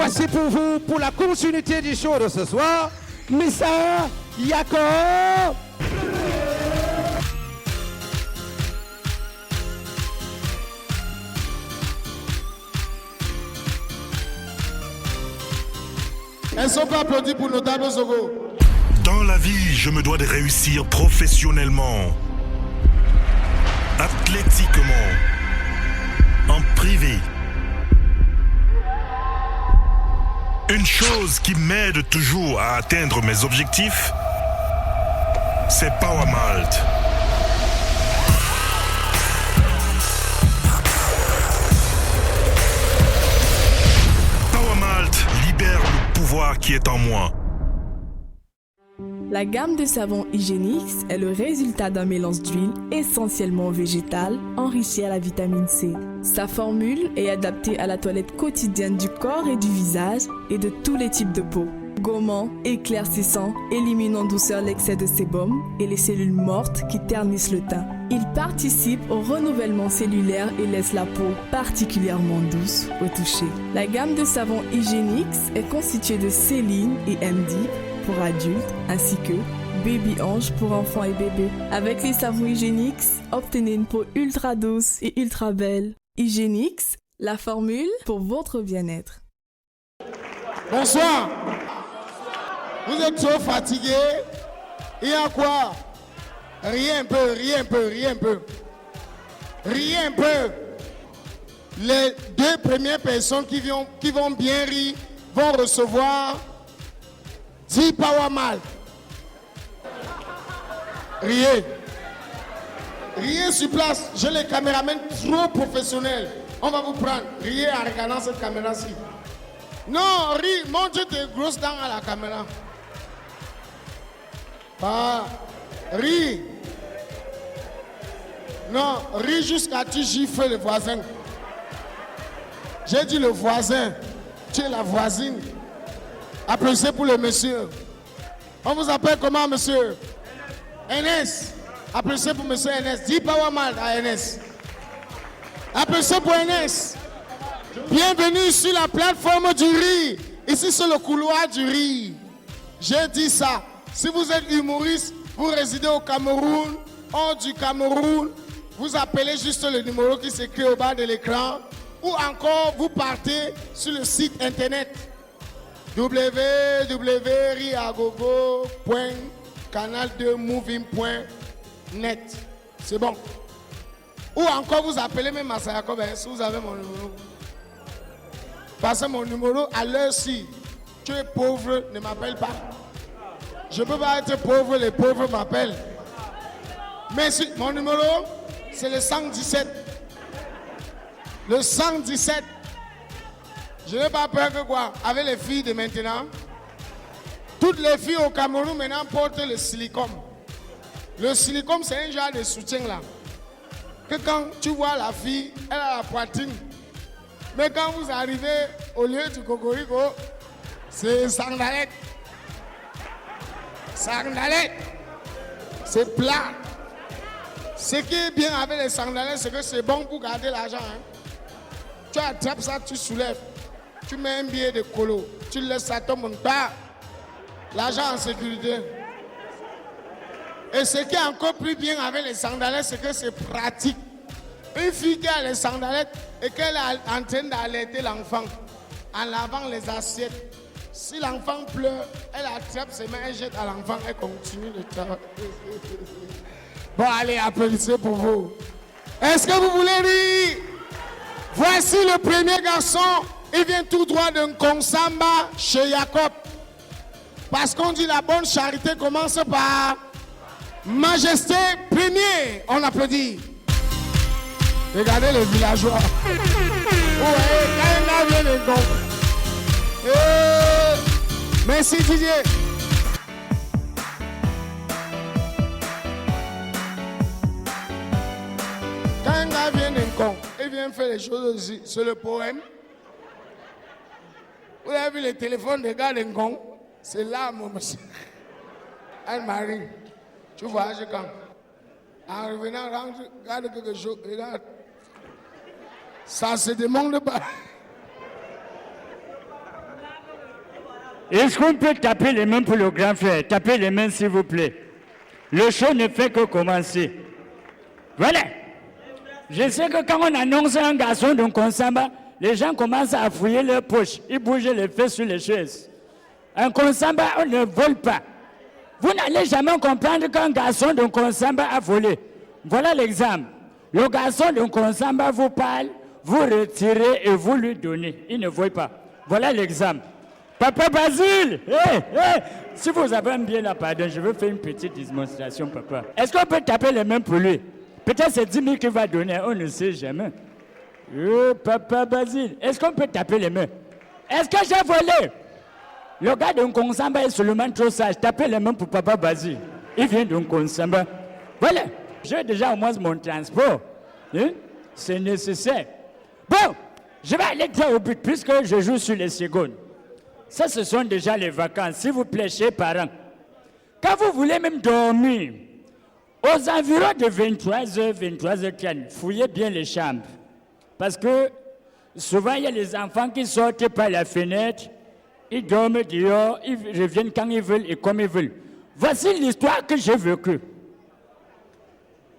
voici pour vous, pour la continuité du show de ce soir, Mr. Jacob. Est-ce qu'on peut applaudir pour Notable Zogo? Dans la vie, je me dois de réussir professionnellement, athlétiquement, en privé. Une chose qui m'aide toujours à atteindre mes objectifs, c'est Power Malt. Power Malt libère le pouvoir qui est en moi. La gamme de savon Hygienix est le résultat d'un mélange d'huile essentiellement végétale enrichie à la vitamine C. Sa formule est adaptée à la toilette quotidienne du corps et du visage et de tous les types de peau. Gommant, éclaircissant, élimine en douceur l'excès de sébum et les cellules mortes qui ternissent le teint. Il participe au renouvellement cellulaire et laisse la peau particulièrement douce au toucher. La gamme de savon Hygienix est constituée de Céline et MD pour adultes, ainsi que Baby Ange pour enfants et bébés. Avec les savons Hygienix, obtenez une peau ultra douce et ultra belle. Hygienix, la formule pour votre bien-être. Bonsoir. Vous êtes trop fatigué. Il y a quoi? Rien un peu, rien un peu, rien un peu. Rien un peu. Les deux premières personnes qui vont bien rire vont recevoir 10 Power Malt. Riez. Riez sur place. J'ai les caméramans trop professionnels. On va vous prendre. Riez en regardant cette caméra-ci. Non, ris. Montre tes grosses dents à la caméra. Ah, ris. Non, ris jusqu'à tu gifles le voisin. J'ai dit le voisin. Tu es la voisine. Applaudissez pour le monsieur. On vous appelle comment, monsieur? NS. Applaudissez pour monsieur NS. Dis Power Malt à NS. Applaudissez pour NS. Bienvenue sur la plateforme du riz. Ici, c'est le couloir du riz. J'ai dit ça. Si vous êtes humoriste, vous résidez au Cameroun, hors du Cameroun, vous appelez juste le numéro qui s'écrit au bas de l'écran. Ou encore, vous partez sur le site internet www.canal2moving.net. C'est bon. Ou encore vous appelez même à Jacob si vous avez mon numéro. Passez mon numéro à l'heure-ci. Tu es pauvre, ne m'appelle pas. Je ne peux pas être pauvre, les pauvres m'appellent. Mais si, mon numéro, c'est le 117. Le 117. Je n'ai pas peur que quoi? Avec les filles de maintenant, toutes les filles au Cameroun maintenant portent le silicone. Le silicone, c'est un genre de soutien là. Que quand tu vois la fille, elle a la poitrine. Mais quand vous arrivez au lieu du cocorico, c'est sandalette. Sandalette. C'est plat. Ce qui est bien avec les sandalettes, c'est que c'est bon pour garder l'argent. Hein. Tu attrapes ça, tu soulèves. Tu mets un billet de colo, tu laisses ça tomber pas. L'argent en sécurité. Et ce qui est encore plus bien avec les sandalettes, c'est que c'est pratique. Une fille qui a les sandalettes et qu'elle est en train d'allaiter l'enfant en lavant les assiettes. Si l'enfant pleure, elle attrape ses mains, elle jette à l'enfant, elle continue le travail. Bon, allez, applaudissez pour vous. Est-ce que vous voulez rire? Voici le premier garçon. Il vient tout droit d'un Konsamba chez Jacob. Parce qu'on dit la bonne charité commence par Majesté premier. On applaudit. Regardez les villageois. Ouais, quand il vient de Gong. Merci Didier. Quand un gars vient d'un con, il vient faire les choses aussi. C'est le poème. Vous avez vu le téléphone des gars d'un con? C'est là, mon monsieur. Anne-Marie, tu voyages quand? En revenant, regarde quelque chose, regarde. « Ça se demande pas. Est-ce qu'on peut taper les mains pour le grand frère? Tapez les mains, s'il vous plaît. Le show ne fait que commencer. Voilà. Je sais que quand on annonce un garçon d'un Konsamba, les gens commencent à fouiller leurs poches. Ils bougent les fesses sur les chaises. Un Konsamba, on ne vole pas. Vous n'allez jamais comprendre qu'un garçon d'un Konsamba a volé. Voilà l'exemple. Le garçon d'un Konsamba vous parle, vous retirez et vous lui donnez. Il ne vole pas. Voilà l'exemple. Papa Basile, si vous avez un bien là, pardon, je veux faire une petite démonstration, papa. Est-ce qu'on peut taper les mains pour lui? Peut-être c'est 10 000 qu'il va donner, on ne sait jamais. Papa Basile, est-ce qu'on peut taper les mains? Est-ce que j'ai volé? Le gars d'un Konsamba est seulement trop sage. Tapez les mains pour Papa Basile. Il vient d'un Konsamba. Voilà, j'ai déjà au moins mon transport. Hein? C'est nécessaire. Bon, je vais aller droit au but puisque je joue sur les secondes. Ça, ce sont déjà les vacances. S'il vous plaît, chers parents. Quand vous voulez même dormir, aux environs de 23h, 23h30, fouillez bien les chambres. Parce que souvent, il y a les enfants qui sortent par la fenêtre, ils dorment dehors, ils reviennent quand ils veulent et comme ils veulent. Voici l'histoire que j'ai vécue.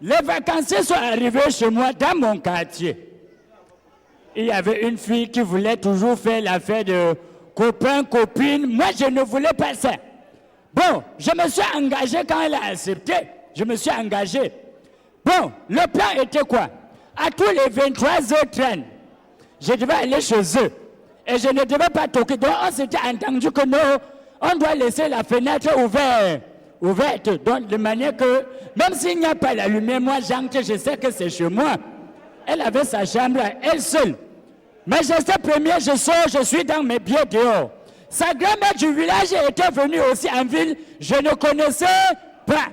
Les vacanciers sont arrivés chez moi dans mon quartier. Il y avait une fille qui voulait toujours faire l'affaire de copain, copine. Moi, je ne voulais pas ça. Bon, je me suis engagé quand elle a accepté. Je me suis engagé. Bon, le plan était quoi? À tous les 23h30, je devais aller chez eux. Et je ne devais pas toquer. Donc, on s'était entendu que non, on doit laisser la fenêtre ouverte. Donc, de manière que, même s'il n'y a pas la lumière, moi, j'entre, je sais que c'est chez moi. Elle avait sa chambre, elle seule. Mais je sais premier, je sors, je suis dans mes pieds dehors. Sa grand-mère du village était venue aussi en ville, je ne connaissais pas.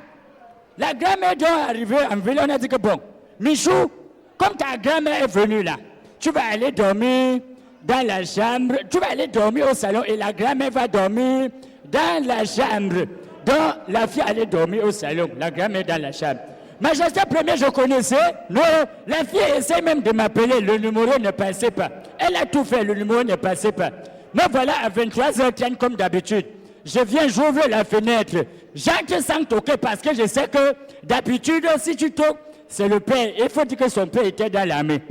La grand-mère doit arriver en ville, on a dit que bon, Michou, comme ta grand-mère est venue là, tu vas aller dormir dans la chambre, tu vas aller dormir au salon et la grand-mère va dormir dans la chambre. Donc la fille allait dormir au salon, la grand-mère dans la chambre. Mais je sais premier, je connaissais. Non, la fille essaie même de m'appeler, le numéro ne passait pas. Elle a tout fait, le numéro ne passait pas. Mais voilà, à 23h30 comme d'habitude, je viens, j'ouvre la fenêtre. J'entre sans toquer parce que je sais que d'habitude, si tu toques, c'est le père. Il faut dire que son père était dans l'armée.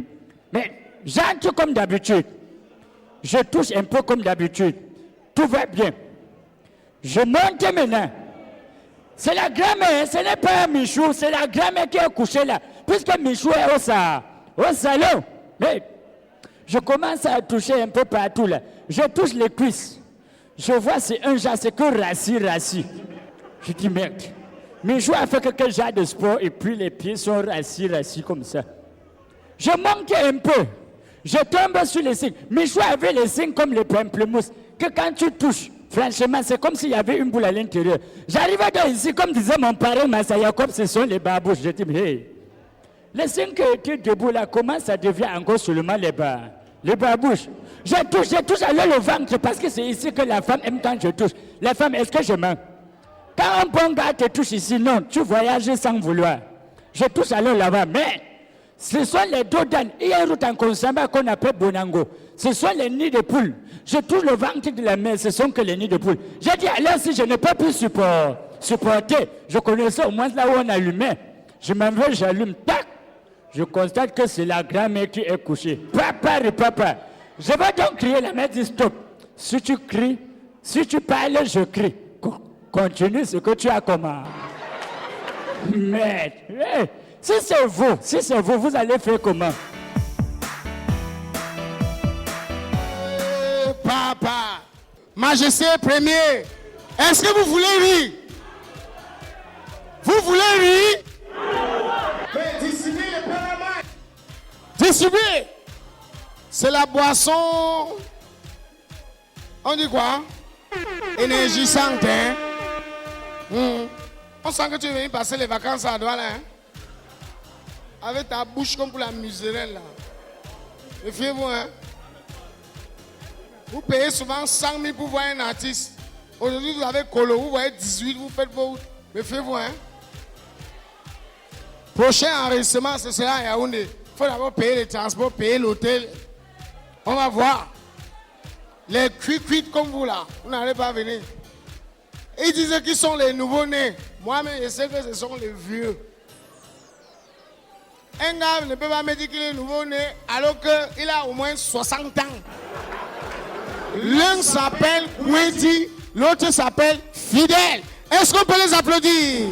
Mais j'entre comme d'habitude. Je touche un peu comme d'habitude. Tout va bien. Je monte maintenant. C'est la grand-mère, ce n'est pas Michou, c'est la grand-mère qui est couchée là. Puisque Michou est au salon. Mais je commence à toucher un peu partout là. Je touche les cuisses. Je vois c'est un genre, c'est que rassis. Je dis merde. Michou a fait quelques genres de sport et puis les pieds sont rassis comme ça. Je monte un peu. Je tombe sur les signes. Michou avait les signes comme les pamplemousses. Que quand tu touches, franchement, c'est comme s'il y avait une boule à l'intérieur. J'arrivais donc ici, comme disait mon parent Massa Jacob, ce sont les babouches. Je dis, hey, les signes qui étaient debout là, comment ça devient encore seulement les babouches? Je touche alors le ventre parce que c'est ici que la femme aime quand je touche. La femme, est-ce que je mens? Quand un bon gars te touche ici, non, tu voyages sans vouloir. Je touche alors là-bas, mais ce sont les dos d'âne. Il y a une route en Konsamba qu'on appelle Bonango. Ce sont les nids de poules. Je touche le ventre de la mère, ce sont que les nids de poules. J'ai dit alors si je n'ai pas pu supporter, je connaissais au moins là où on allumait. Je m'en vais, j'allume, tac. Je constate que c'est la grand-mère qui est couchée. Papa. Je vais donc crier, la mère dit stop. Si tu cries, si tu parles, je crie. Continue ce que tu as comment. Merde. Hey, si c'est vous, vous allez faire comment? Papa, Majesté premier, est-ce que vous voulez rire? Vous voulez rire? Mais distribuez les paramètres. Distribuez. C'est la boisson. On dit quoi? Énergisante, hein? On sent que tu es venu passer les vacances à Douala, hein? Avec ta bouche comme pour la musérelle, là. Méfiez-vous, hein? Vous payez souvent 100 000 pour voir un artiste. Aujourd'hui, vous avez Colo, vous voyez 18, vous faites vos... Méfiez-vous, hein? Prochain enregistrement, ce sera à Yaoundé. Il faut d'abord payer les transports, payer l'hôtel. On va voir. Les cuites comme vous là, vous n'allez pas venir. Ils disent qu'ils sont les nouveaux-nés. Moi-même, je sais que ce sont les vieux. Un gars ne peut pas me dire qu'il est nouveau-né alors qu'il a au moins 60 ans. L'un s'appelle Wendy, l'autre s'appelle Fidèle. Est-ce qu'on peut les applaudir?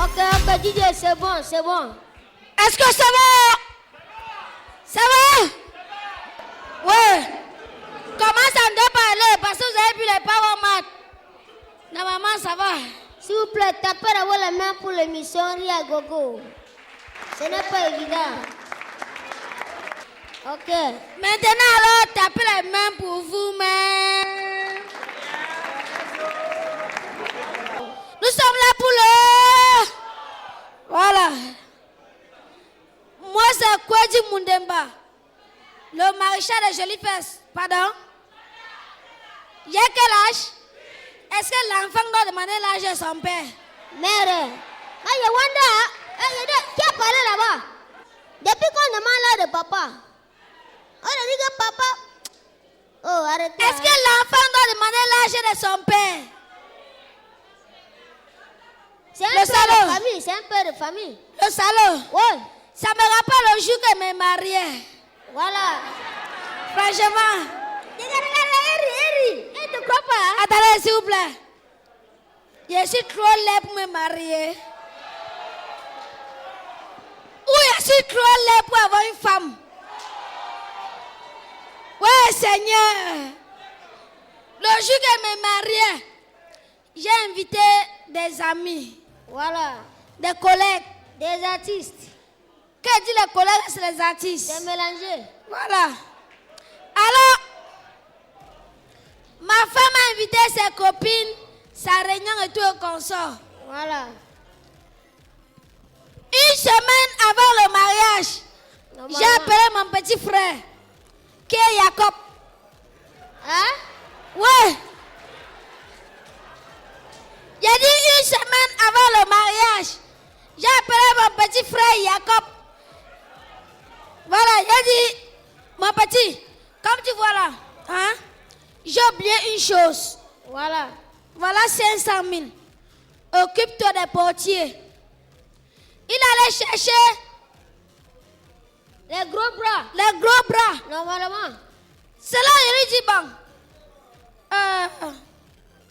Ok, DJ, c'est bon. Est-ce que ça va? Ça va? Ouais. Comment ça me parler? Parce que vous avez vu les power mat. Normalement, ça va. S'il vous plaît, tapez d'abord les mains pour l'émission Ria Gogo. Ce n'est pas évident. Ok. Maintenant, alors, tapez les mains pour vous-même. Nous sommes là pour le... Voilà. Moi, c'est Kwedi Mundemba, le maréchal de Jolies Fesses. Pardon? Il y a quel âge? Est-ce que l'enfant doit demander l'âge de son père? Mère, qui a parlé là-bas? Depuis qu'on demande l'âge de papa, on a dit que papa... Oh, arrêtez. Est-ce que l'enfant doit demander l'âge de son père? C'est un père de famille, c'est un père de famille. Le salaud? Oui. Ça me rappelle le jour que je me mariais. Voilà. Franchement. Eri, tu crois pas? Attendez, s'il vous plaît. Je suis trop laid pour me marier. Ou je suis trop laid pour avoir une femme. Ouais, Seigneur. Le jour que je me mariais, j'ai invité des amis. Voilà. Des collègues. Des artistes. Que dit les collègues, c'est les artistes. C'est mélangé. Voilà. Alors, ma femme a invité ses copines, sa réunion et tout au consort. Voilà. Une semaine avant le mariage, j'ai appelé mon petit frère, qui est Jacob. Hein? Ouais. J'ai dit une semaine avant le mariage, j'ai appelé mon petit frère Jacob. Voilà, j'ai dit, mon petit, comme tu vois là, hein, j'ai oublié une chose. Voilà. Voilà 500 000. Occupe-toi des portiers. Il allait chercher les gros bras. Les gros bras. Normalement. C'est là il lui dit, bon,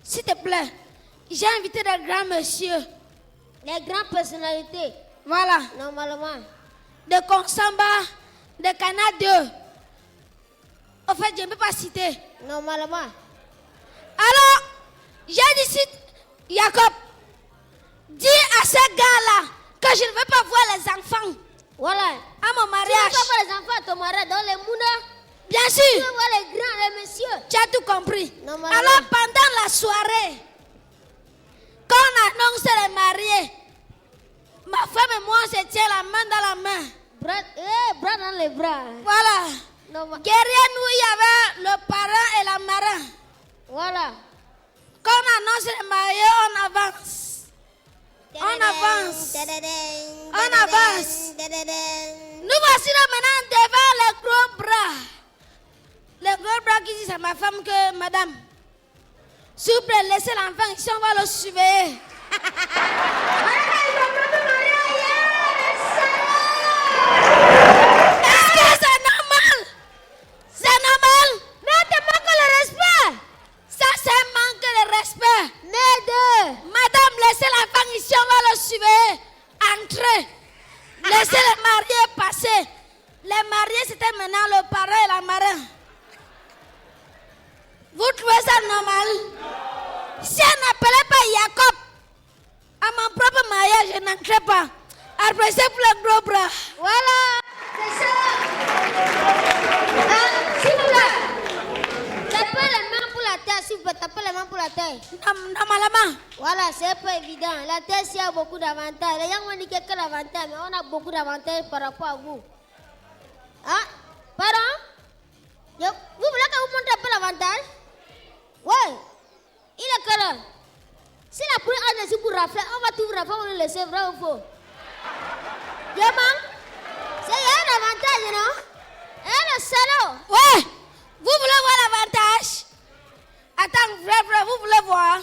s'il te plaît, j'ai invité des grands messieurs. Les grandes personnalités. Voilà. Normalement. De Consamba, de Canada. En fait, je ne peux pas citer. Normalement. Alors, j'ai dit, Jacob, dis à ces gars-là que je ne veux pas voir les enfants. Voilà. À mon mariage. Tu ne veux pas voir les enfants à ton mariage dans les mounas? Bien sûr. Tu veux voir les grands, les messieurs. Tu as tout compris. Alors, pendant la soirée, quand on annonce les mariés, ma femme et moi, on se tient la main dans la main. Bras dans les bras. Voilà. Derrière nous, il y avait le parrain et la marraine. Voilà. Quand on annonce les mariés, on avance. On avance. On avance. Nous voici là maintenant devant les gros bras. Les gros bras qui disent à ma femme que, madame, s'il vous plaît, laissez l'enfant ici, on va le surveiller. Est-ce que c'est normal? C'est normal? Mais tu manques le respect. Ça, c'est un manque de respect. Madame, laissez l'enfant ici, on va le surveiller. Entrez. Laissez les mariés passer. Les mariés, c'était maintenant le parrain et la marraine. Vous trouvez ça normal? Si on n'appelait pas Jacob à mon propre mariage, je n'entrais pas. Après, c'est pour le gros bras. Voilà, c'est ça. S'il vous plaît, tapez les mains pour la terre, s'il vous plaît, tapez les mains pour la terre. Normalement. Voilà, c'est pas évident. La terre, il y a beaucoup d'avantages. Les gens m'ont dit quelques avantages, mais on a beaucoup d'avantages par rapport à vous. Hein? Pardon? Vous voulez que je vous montre un peu l'avantage? Ouais. Si la poule a dessus pour rafler, on va tout rafler, on va le laisser, vrai ou faux? Vraiment? C'est un avantage, non? Eh, le salaud! Ouais! Vous voulez voir l'avantage? Attends, vrai, vous voulez voir?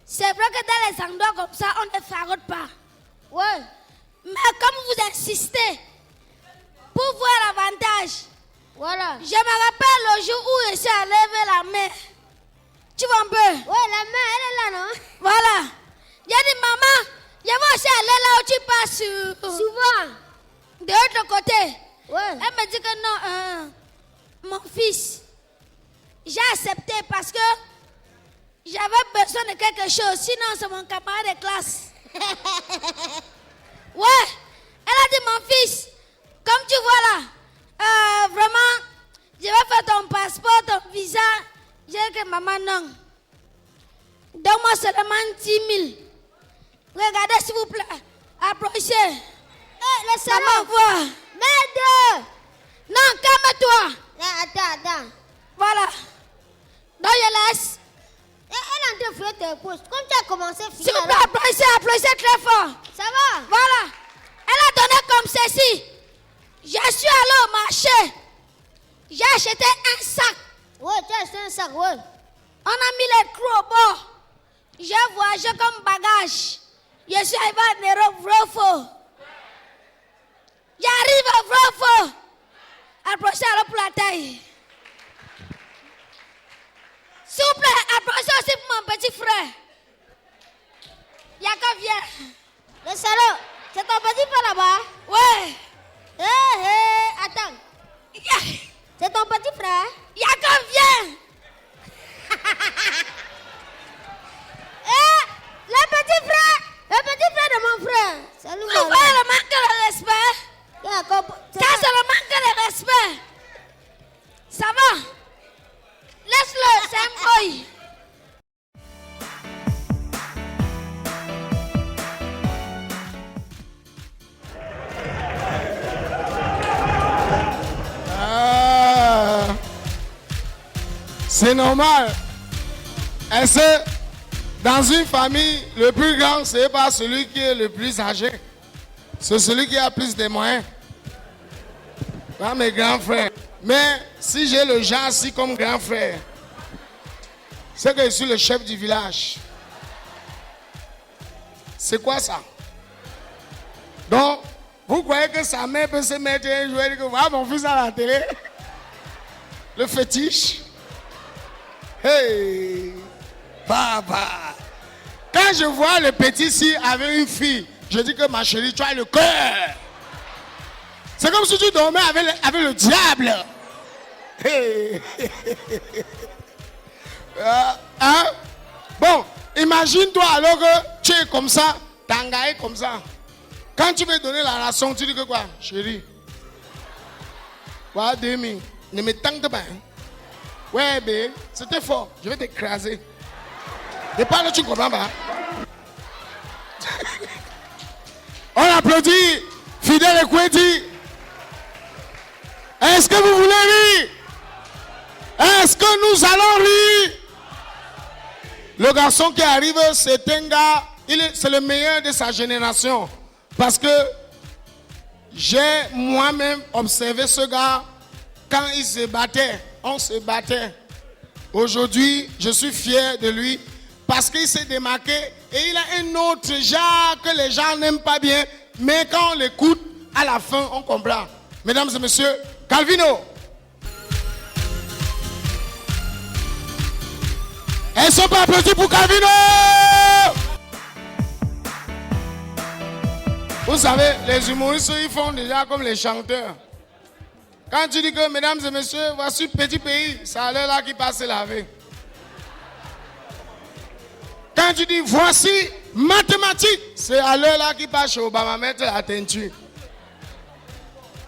C'est vrai que dans les endroits comme ça, on ne farote pas. Ouais. Mais comme vous insistez, pour voir l'avantage, Voilà. je me rappelle le jour où je suis allé lever la main. Tu vois un peu? Ouais, la main, elle est là, non? Voilà. J'ai dit, maman, je vais aussi aller là où tu passes. Souvent. De l'autre côté. Ouais. Elle me dit que non, mon fils, j'ai accepté parce que j'avais besoin de quelque chose. Sinon, c'est mon camarade de classe. Ouais. Elle a dit, mon fils, comme tu vois là, vraiment, je vais faire ton passeport, ton visa. J'ai dit que maman, non. Donne-moi seulement 10 000. Regardez, s'il vous plaît. Approchez. Le Ça salaud. m'envoie. Merde. Non, calme-toi. Attends. Voilà. Donc, je laisse. Elle est en train de faire tes poches. Comme tu as commencé, S'il vous plaît, applaudissez très fort. Ça va? Voilà. Elle a donné comme ceci. Je suis allé au marché. J'ai acheté un sac. Ouais, tu as acheté un sac, ouais. On a mis les trous au bord. J'ai voyagé comme bagage. Je suis arrivé à Nero, vrai ou faux. J'arrive à vrai ou faux. Approchez alors pour la taille. S'il vous plaît, approchez aussi pour mon petit frère. Yaka vient. Le salaud, c'est ton petit frère là-bas? Ouais. Attends. C'est ton petit frère? Yaka vient. Le petit frère de mon frère. Salut, Vous voyez le manque de respect? Ça, c'est le manque de respect. Ça va? Laisse-le, c'est un boy. C'est normal. Est-ce que dans une famille, le plus grand, ce n'est pas celui qui est le plus âgé. C'est celui qui a plus de moyens. Pas mes grands frères. Mais si j'ai le genre assis comme grand frère, c'est que je suis le chef du village. C'est quoi ça? Donc, vous croyez que sa mère peut se mettre et jouer et dire que voilà mon fils à la télé? Le fétiche? Hey! Papa! Quand je vois le petit ici avec une fille, je dis que ma chérie, tu as le cœur. C'est comme si tu dormais avec le diable. Hey. Hein? Bon, imagine-toi alors que tu es comme ça, t'engages comme ça. Quand tu veux donner la ration, tu dis que quoi? Chérie, voilà 2000. Ne me tente pas. Hein? Ouais, bébé, c'était fort. Je vais t'écraser. Et pas là, tu comprends pas. On applaudit Fidèle Ekwedi. Est-ce que vous voulez rire? Est-ce que nous allons rire? Le garçon qui arrive, c'est un gars, c'est le meilleur de sa génération. Parce que j'ai moi-même observé ce gars quand il se battait. On se battait. Aujourd'hui, je suis fier de lui parce qu'il s'est démarqué et il a un autre genre que les gens n'aiment pas bien. Mais quand on l'écoute, à la fin, on comprend. Mesdames et messieurs, Calvino. Elles sont pas applaudis pour Calvino. Vous savez, les humoristes, ils font déjà comme les chanteurs. Quand tu dis que, mesdames et messieurs, voici petit pays, ça a l'air là qui passe laver. Quand tu dis voici mathématiques, c'est à l'heure là qui passe chez Obama mettre la teinture.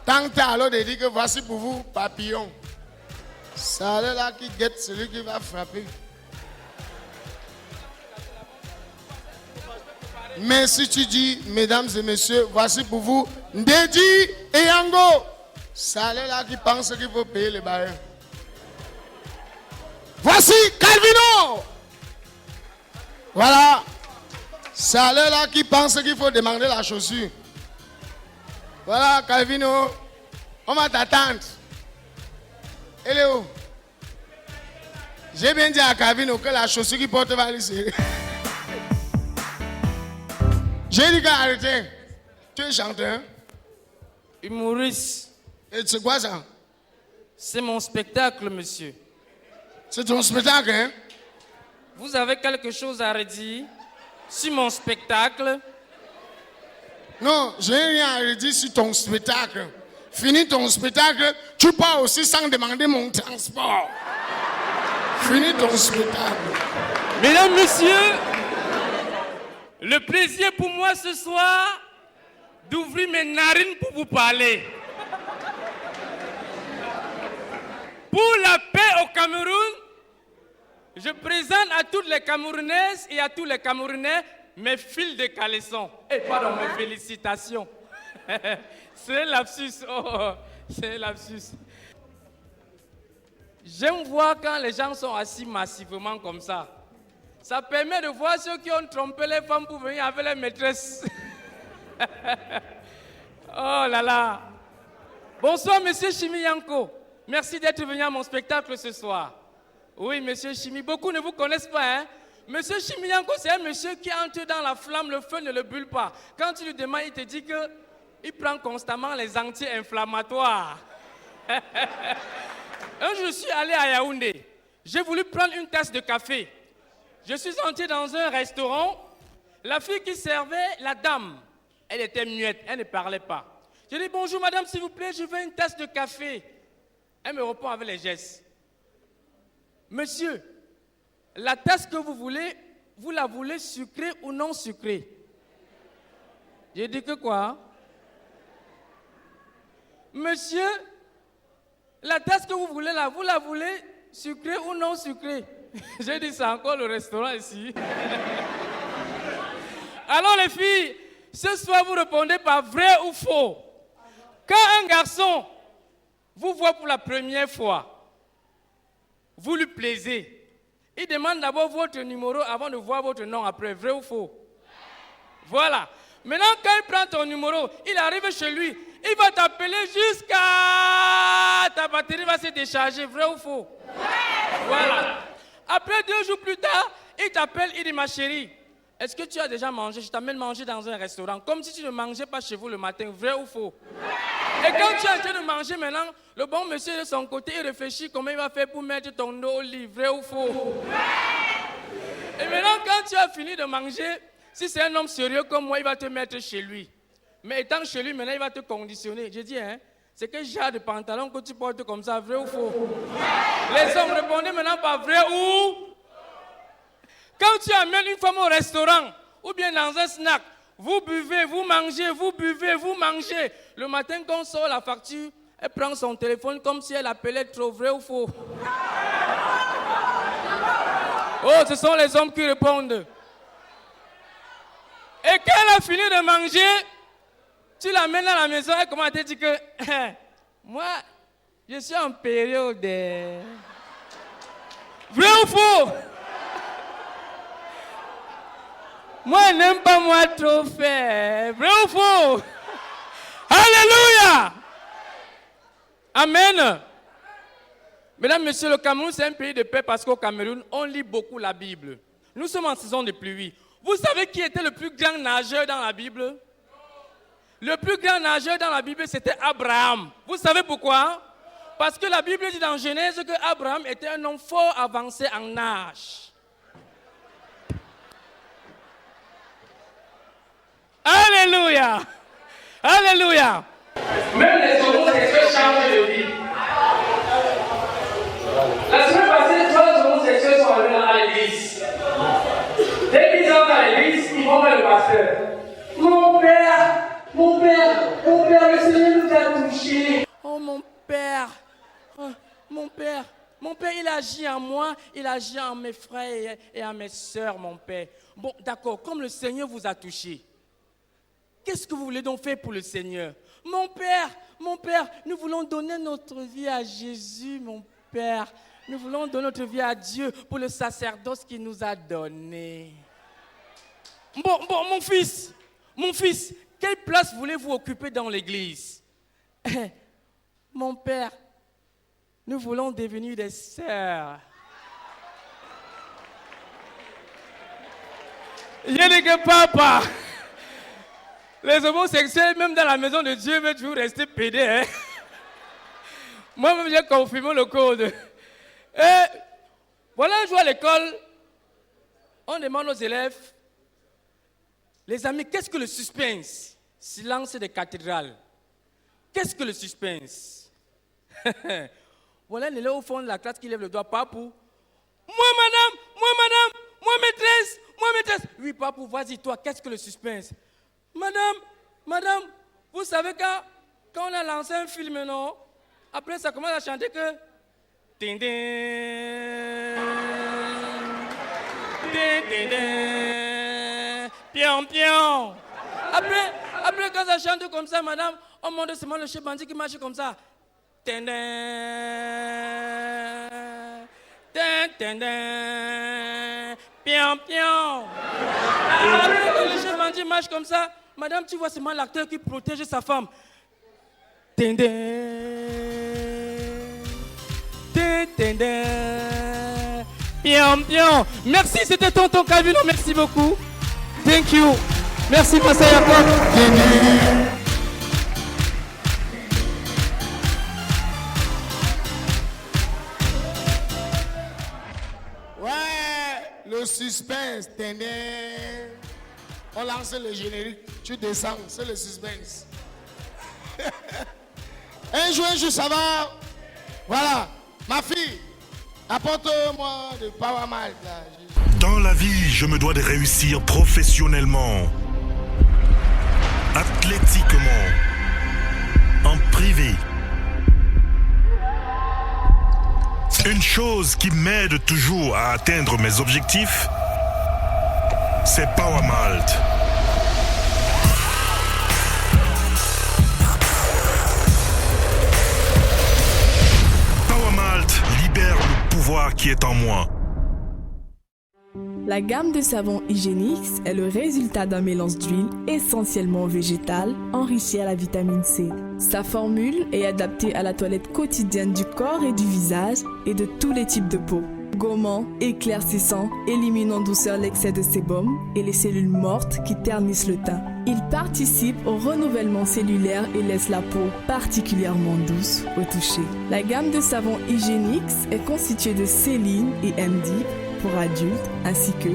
Tant que tu as alors de dire que voici pour vous papillon. Ça a l'air là qui guette celui qui va frapper. Mais si tu dis, mesdames et messieurs, voici pour vous Ndedi et Yango. Ça a l'air là qui pense qu'il faut payer les barrières. Voici Calvino. Voilà. C'est à l'heure là qui pense qu'il faut demander la chaussure. Voilà, Calvino. On va t'attendre. Elle est où? J'ai bien dit à Calvino que la chaussure qu'il porte va lui serrer. J'ai dit qu'arrêtez. Tu es chanteur? Humoriste. Et c'est quoi ça? C'est mon spectacle, monsieur. C'est ton spectacle, hein? Vous avez quelque chose à redire sur mon spectacle? Non, j'ai rien à redire sur ton spectacle. Fini ton spectacle, tu pars aussi sans demander mon transport. Fini ton spectacle. Mesdames, messieurs, le plaisir pour moi ce soir d'ouvrir mes narines pour vous parler. Pour la paix au Cameroun, je présente à toutes les Camerounaises et à tous les Camerounais mes fils de caleçon. Et pardon, mes félicitations. C'est lapsus. Oh, c'est lapsus. J'aime voir quand les gens sont assis massivement comme ça. Ça permet de voir ceux qui ont trompé les femmes pour venir avec les maîtresses. Oh là là. Bonsoir, monsieur Chimi Yanko. Merci d'être venu à mon spectacle ce soir. Oui, monsieur Chimi, beaucoup ne vous connaissent pas, hein? Monsieur Chimi Yanko, c'est un monsieur qui entre dans la flamme, le feu ne le brûle pas. Quand tu lui demandes, il te dit qu'il prend constamment les anti-inflammatoires. Un jour, je suis allé à Yaoundé. J'ai voulu prendre une tasse de café. Je suis entré dans un restaurant. La fille qui servait, la dame, elle était muette, elle ne parlait pas. J'ai dit, bonjour madame, s'il vous plaît, je veux une tasse de café. Elle me répond avec les gestes. Monsieur, la tasse que vous voulez, vous la voulez sucrée ou non sucrée? J'ai dit que quoi? Monsieur, la tasse que vous voulez là, vous la voulez sucrée ou non sucrée? J'ai dit, c'est encore le restaurant ici. Alors les filles, ce soir vous répondez par vrai ou faux. Quand un garçon vous voit pour la première fois, vous lui plaisez. Il demande d'abord votre numéro avant de voir votre nom après, vrai ou faux? Voilà. Maintenant, quand il prend ton numéro, il arrive chez lui, il va t'appeler jusqu'à ta batterie va se décharger, vrai ou faux? Voilà. Après 2 jours plus tard, il t'appelle, il dit ma chérie, est-ce que tu as déjà mangé? Je t'amène manger dans un restaurant, comme si tu ne mangeais pas chez vous le matin, vrai ou faux? Et quand tu es en train de manger maintenant, le bon monsieur de son côté, il réfléchit comment il va faire pour mettre ton dos au lit, vrai ou faux? Et maintenant, quand tu as fini de manger, si c'est un homme sérieux comme moi, il va te mettre chez lui. Mais étant chez lui, maintenant, il va te conditionner. Je dis, hein, c'est quel genre de pantalon que tu portes comme ça, vrai ou faux? Les hommes répondez maintenant par vrai ou? Quand tu amènes une femme au restaurant, ou bien dans un snack, vous buvez, vous mangez, vous buvez, vous mangez. Le matin, quand on sort la facture, elle prend son téléphone comme si elle appelait trop, vrai ou faux? Oh, ce sont les hommes qui répondent. Et quand elle a fini de manger, tu l'amènes à la maison et comment elle te dit que moi, je suis en période de... Vrai ou faux? Moi, je n'aime pas moi trop faire. Vrai ou faux? Alléluia! Amen. Mesdames, messieurs, le Cameroun, c'est un pays de paix parce qu'au Cameroun, on lit beaucoup la Bible. Nous sommes en saison de pluie. Vous savez qui était le plus grand nageur dans la Bible? Le plus grand nageur dans la Bible, c'était Abraham. Vous savez pourquoi? Parce que la Bible dit dans Genèse que Abraham était un homme fort avancé en âge. Alléluia! Alléluia! Même les homosexuels changent de vie. La semaine passée, 3 homosexuels sont arrivés dans l'église. Dès qu'ils entrent dans l'église, ils vont vers le pasteur. Mon père, le Seigneur nous a touchés. Oh mon père, il agit en moi, il agit en mes frères et en mes sœurs, mon père. Bon, d'accord, comme le Seigneur vous a touché, qu'est-ce que vous voulez donc faire pour le Seigneur? Mon père, nous voulons donner notre vie à Jésus, mon père. Nous voulons donner notre vie à Dieu pour le sacerdoce qu'il nous a donné. Bon, mon fils, quelle place voulez-vous occuper dans l'église? Mon père, nous voulons devenir des sœurs. Je dis que papa, les homosexuels, même dans la maison de Dieu, veulent toujours rester pédés. Hein? Moi-même, j'ai confirmé le code. Et voilà un jour à l'école, on demande aux élèves, les amis, qu'est-ce que le suspense? Silence des cathédrales. Qu'est-ce que le suspense? Voilà un élève au fond de la classe qui lève le doigt, papou. Moi, maîtresse. Oui, papou, vas-y, toi, qu'est-ce que le suspense? Madame, vous savez quand on a lancé un film, non? Après, ça commence à chanter que... Din, din, din, din, din, pion, pion. Après, quand ça chante comme ça, madame, on montre seulement le chef bandit qui marche comme ça. Din, din, din, din, din, pion, pion. Après, quand le chef bandit marche comme ça, madame, tu vois seulement l'acteur qui protège sa femme. Din, din, din, pion, pion. Merci, c'était tonton Calvino, merci beaucoup. Thank you. Merci, Massa Jacob. Ouais, le suspense. On lance le générique, tu descends, c'est le suspense. Un jour, ça va. Voilà, ma fille, apporte-moi de Power Malt. Dans la vie, je me dois de réussir professionnellement, athlétiquement, en privé. Une chose qui m'aide toujours à atteindre mes objectifs, c'est Power Malt. Power Malt libère le pouvoir qui est en moi. La gamme de savon Hygienix est le résultat d'un mélange d'huile essentiellement végétale enrichie à la vitamine C. Sa formule est adaptée à la toilette quotidienne du corps et du visage et de tous les types de peau. Gommant, éclaircissant, élimine en douceur l'excès de sébum et les cellules mortes qui ternissent le teint. Il participe au renouvellement cellulaire et laisse la peau particulièrement douce au toucher. La gamme de savon Hygienix est constituée de Céline et MD pour adultes, ainsi que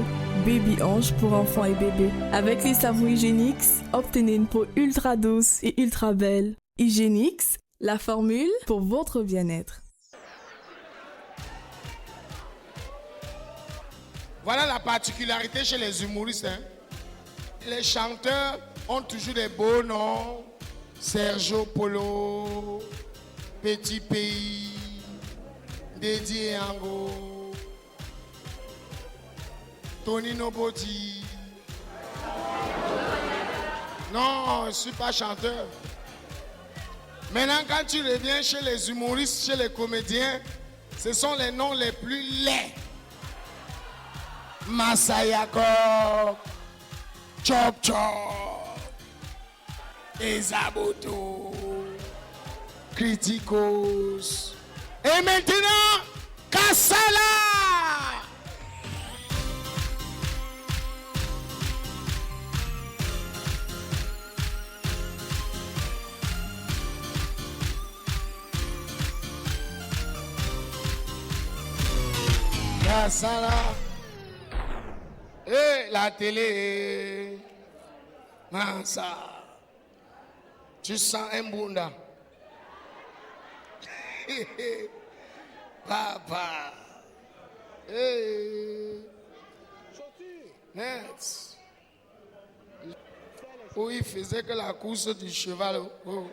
Baby Ange pour enfants et bébés. Avec les savons Hygienix, obtenez une peau ultra douce et ultra belle. Hygienix, la formule pour votre bien-être. Voilà la particularité chez les humoristes. Hein. Les chanteurs ont toujours des beaux noms. Sergio Polo, Petit Pays, Dédié Ango, Tony Nobody. Non, je ne suis pas chanteur. Maintenant, quand tu reviens chez les humoristes, chez les comédiens, ce sont les noms les plus laids. Massa Jacob, Chop Chop, Ezaboto, Criticos. Et maintenant, Kassala! Kassala. Et la télé, Mansa, tu sens un bunda. Papa. Hey. Net. Où il faisait que la course du cheval. Oh.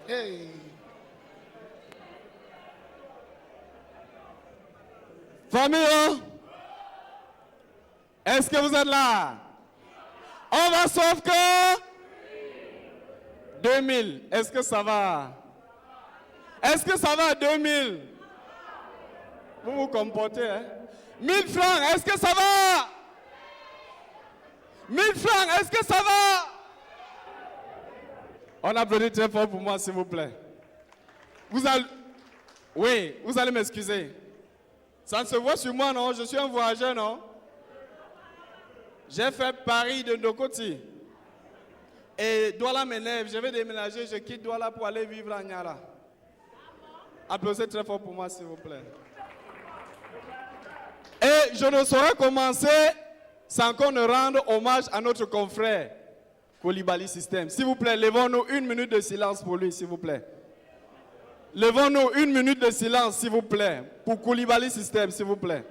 Hey. Famille, est-ce que vous êtes là? On va sauf que 2000, est-ce que ça va? Est-ce que ça va 2000? Vous vous comportez, hein? 1000 francs, est-ce que ça va? 1000 francs, est-ce que ça va? On applaudit très fort pour moi, s'il vous plaît. Oui, vous allez m'excuser. Ça ne se voit sur moi, non? Je suis un voyageur, non? J'ai fait Paris de Ndokoti. Et Douala m'énerve, je vais déménager, je quitte Douala pour aller vivre à Niara. Applaudissez très fort pour moi, s'il vous plaît. Et je ne saurais commencer sans qu'on ne rende hommage à notre confrère, Koulibaly System. S'il vous plaît, levons-nous 1 minute de silence pour lui, s'il vous plaît. Levons-nous 1 minute de silence, s'il vous plaît, pour Koulibaly System, s'il vous plaît.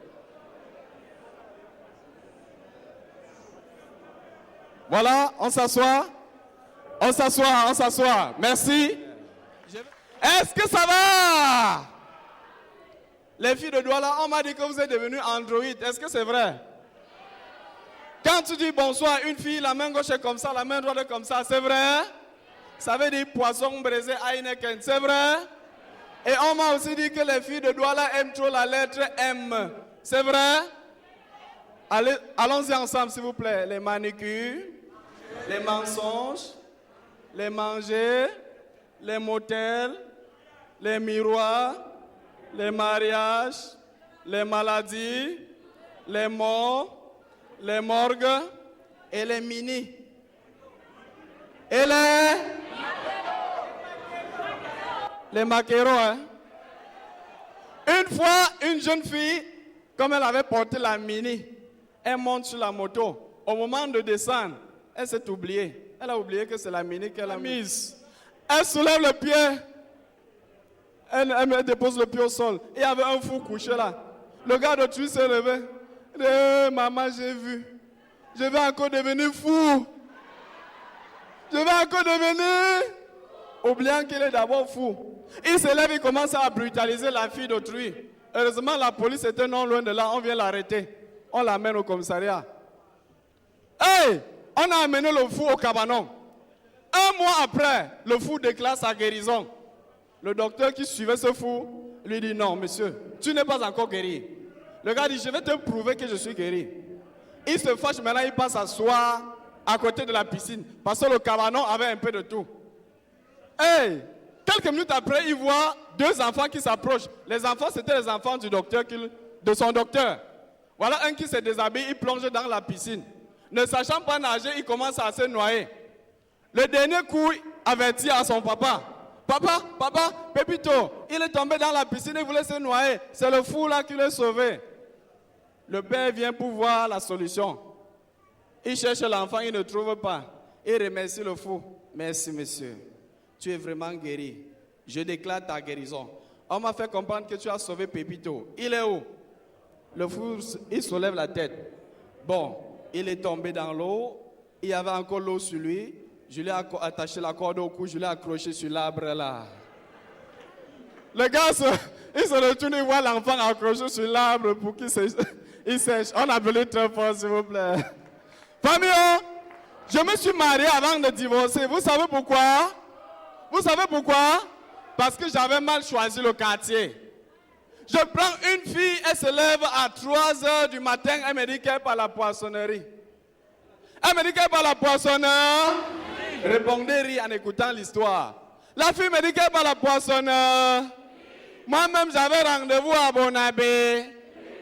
Voilà, on s'assoit. On s'assoit, on s'assoit. Merci. Est-ce que ça va? Les filles de Douala, on m'a dit que vous êtes devenus Android. Est-ce que c'est vrai? Quand tu dis bonsoir à une fille, la main gauche est comme ça, la main droite est comme ça, c'est vrai? Ça veut dire poisson braisé à Heineken, c'est vrai? Et on m'a aussi dit que les filles de Douala aiment trop la lettre M. C'est vrai? Allons-y ensemble, s'il vous plaît. Les manicures, les mensonges, les manger, les motels, les miroirs, les mariages, les maladies, les morts, les morgues et les mini. Et les maqueros, hein. Une fois, une jeune fille, comme elle avait porté la mini, elle monte sur la moto. Au moment de descendre, elle s'est oubliée. Elle a oublié que c'est la mini qu'elle a mise. Elle soulève le pied. Elle dépose le pied au sol. Et il y avait un fou couché là. Le gars de Tui s'est levé. Il dit, maman, j'ai vu. Je vais encore devenir fou. Je vais encore devenir. Oubliant qu'il est d'abord fou. Il se lève, il commence à brutaliser la fille d'autrui. Heureusement, la police était non loin de là. On vient l'arrêter. On l'amène au commissariat. Hey! On a amené le fou au cabanon. 1 mois après, le fou déclare sa guérison. Le docteur qui suivait ce fou lui dit non, monsieur, tu n'es pas encore guéri. Le gars dit, je vais te prouver que je suis guéri. Il se fâche, maintenant il passe s'asseoir à côté de la piscine. Parce que le cabanon avait un peu de tout. Hey! Quelques minutes après, il voit 2 enfants qui s'approchent. Les enfants, c'était les enfants du docteur, de son docteur. Voilà un qui se déshabille, il plonge dans la piscine. Ne sachant pas nager, il commence à se noyer. Le dernier coup, avertit à son papa. Papa, Pépito, il est tombé dans la piscine, il voulait se noyer. C'est le fou là qui l'a sauvé. Le père vient pour voir la solution. Il cherche l'enfant, il ne trouve pas. Il remercie le fou. Merci monsieur, tu es vraiment guéri. Je déclare ta guérison. On m'a fait comprendre que tu as sauvé Pépito. Il est où? Le fou, il soulève la tête. Bon, il est tombé dans l'eau. Il y avait encore l'eau sur lui. Je lui ai attaché la corde au cou. Je l'ai accroché sur l'arbre là. Le gars, il se retourne, il voit l'enfant accroché sur l'arbre pour qu'il sèche. On appelait très fort, s'il vous plaît. Famille, je me suis marié avant de divorcer. Vous savez pourquoi? Vous savez pourquoi? Parce que j'avais mal choisi le quartier. Je prends une fille, elle se lève à 3h du matin, elle me dit qu'elle est par la poissonnerie. Elle me dit qu'elle est par la poissonnerie. Répondez rire en écoutant l'histoire. La fille me dit qu'elle est par la poissonnerie. Moi-même, j'avais rendez-vous à Bonabé.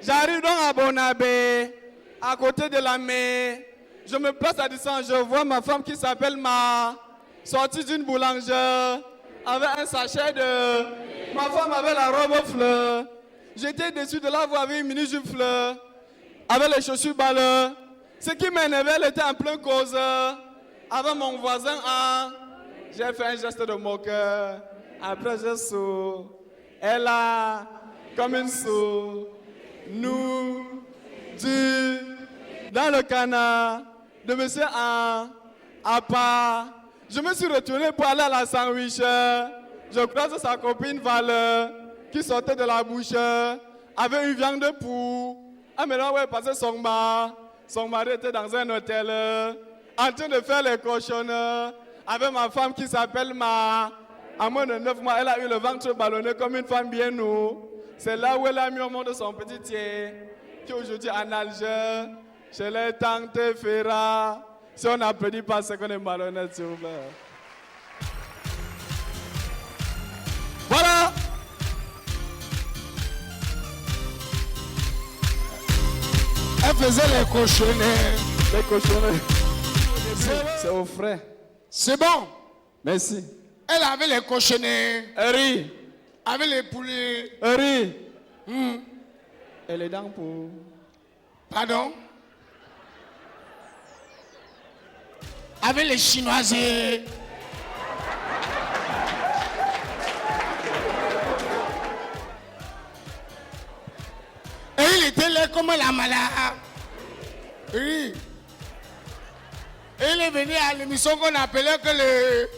J'arrive donc à Bonabé, à côté de la mer. Je me place à distance, je vois ma femme qui s'appelle Ma, sortie d'une boulangère, avec un sachet de... Ma femme avait la robe fleur. J'étais déçu de la voir avec une mini-jupe fleur, avec les chaussures balleurs. Ce qui m'énervait, elle était en plein cause. Avec mon voisin, j'ai fait un geste de moqueur. Après, je sous. Elle a, comme une sous, nous, du, dans le canard, de monsieur à part. Je me suis retourné pour aller à la sandwich. Je croise sa copine Valeur qui sortait de la bouche avec une viande de poule. Ah, maintenant, ouais, parce que son mari était dans un hôtel en train de faire les cochons avec ma femme qui s'appelle Ma. À moins de 9 mois, elle a eu le ventre ballonné comme une femme bien nous. C'est là où elle a mis au monde son petit tiers, qui est aujourd'hui en Alger. Chez les tantes Ferra. Si on n'applaudit pas, c'est qu'on est malhonnête, s'il vous plaît. Voilà. Elle faisait les cochonnets. Les cochonnets. C'est au frais. C'est bon. Merci. Elle avait les cochonnets. Harry. Avec les poulets. Harry. Et les dents pour... Pardon? Avec les chinoiseries. Et il était là comme la malade. Oui. Et il est venu à l'émission qu'on appelait que le...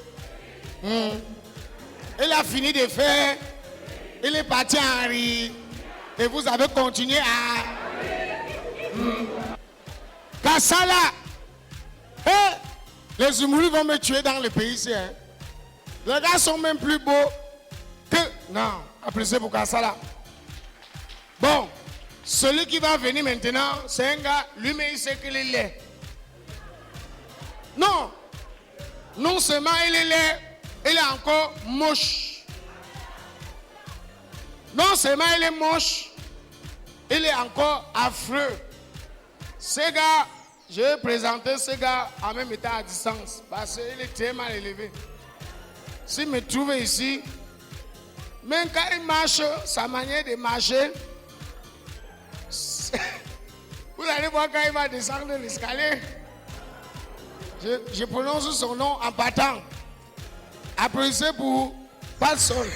Il a fini de faire. Il est parti en rire. Et vous avez continué à... Kassala. Les humoristes vont me tuer dans le pays ici. Hein. Les gars sont même plus beaux que... Non, appréciez pour Kassala. Bon, celui qui va venir maintenant, c'est un gars, lui-même il sait qu'il est laid. Non seulement il est laid, il est encore moche. Non seulement il est moche, il est encore affreux. Ce gars, je vais présenter ce gars en même temps à distance parce qu'il est très mal élevé. S'il me trouve ici, même quand il marche, sa manière de marcher, vous allez voir quand il va descendre l'escalier. Je prononce son nom en partant. Appréciez pour pas seul.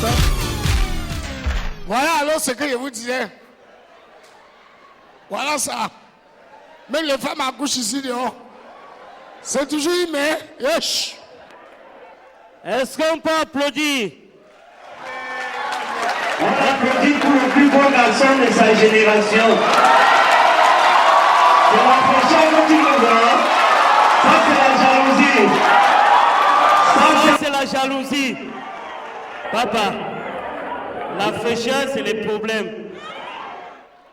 Ça. Voilà alors ce que je vous disais. Voilà ça. Même les femmes accouchent ici dehors. C'est toujours humain. Yes. Est-ce qu'on peut applaudir? On applaudit pour le plus beau garçon de sa génération. C'est la prochaine petit moment. Ça c'est la jalousie. Ça c'est la jalousie. Papa, la fraîcheur, c'est le problème.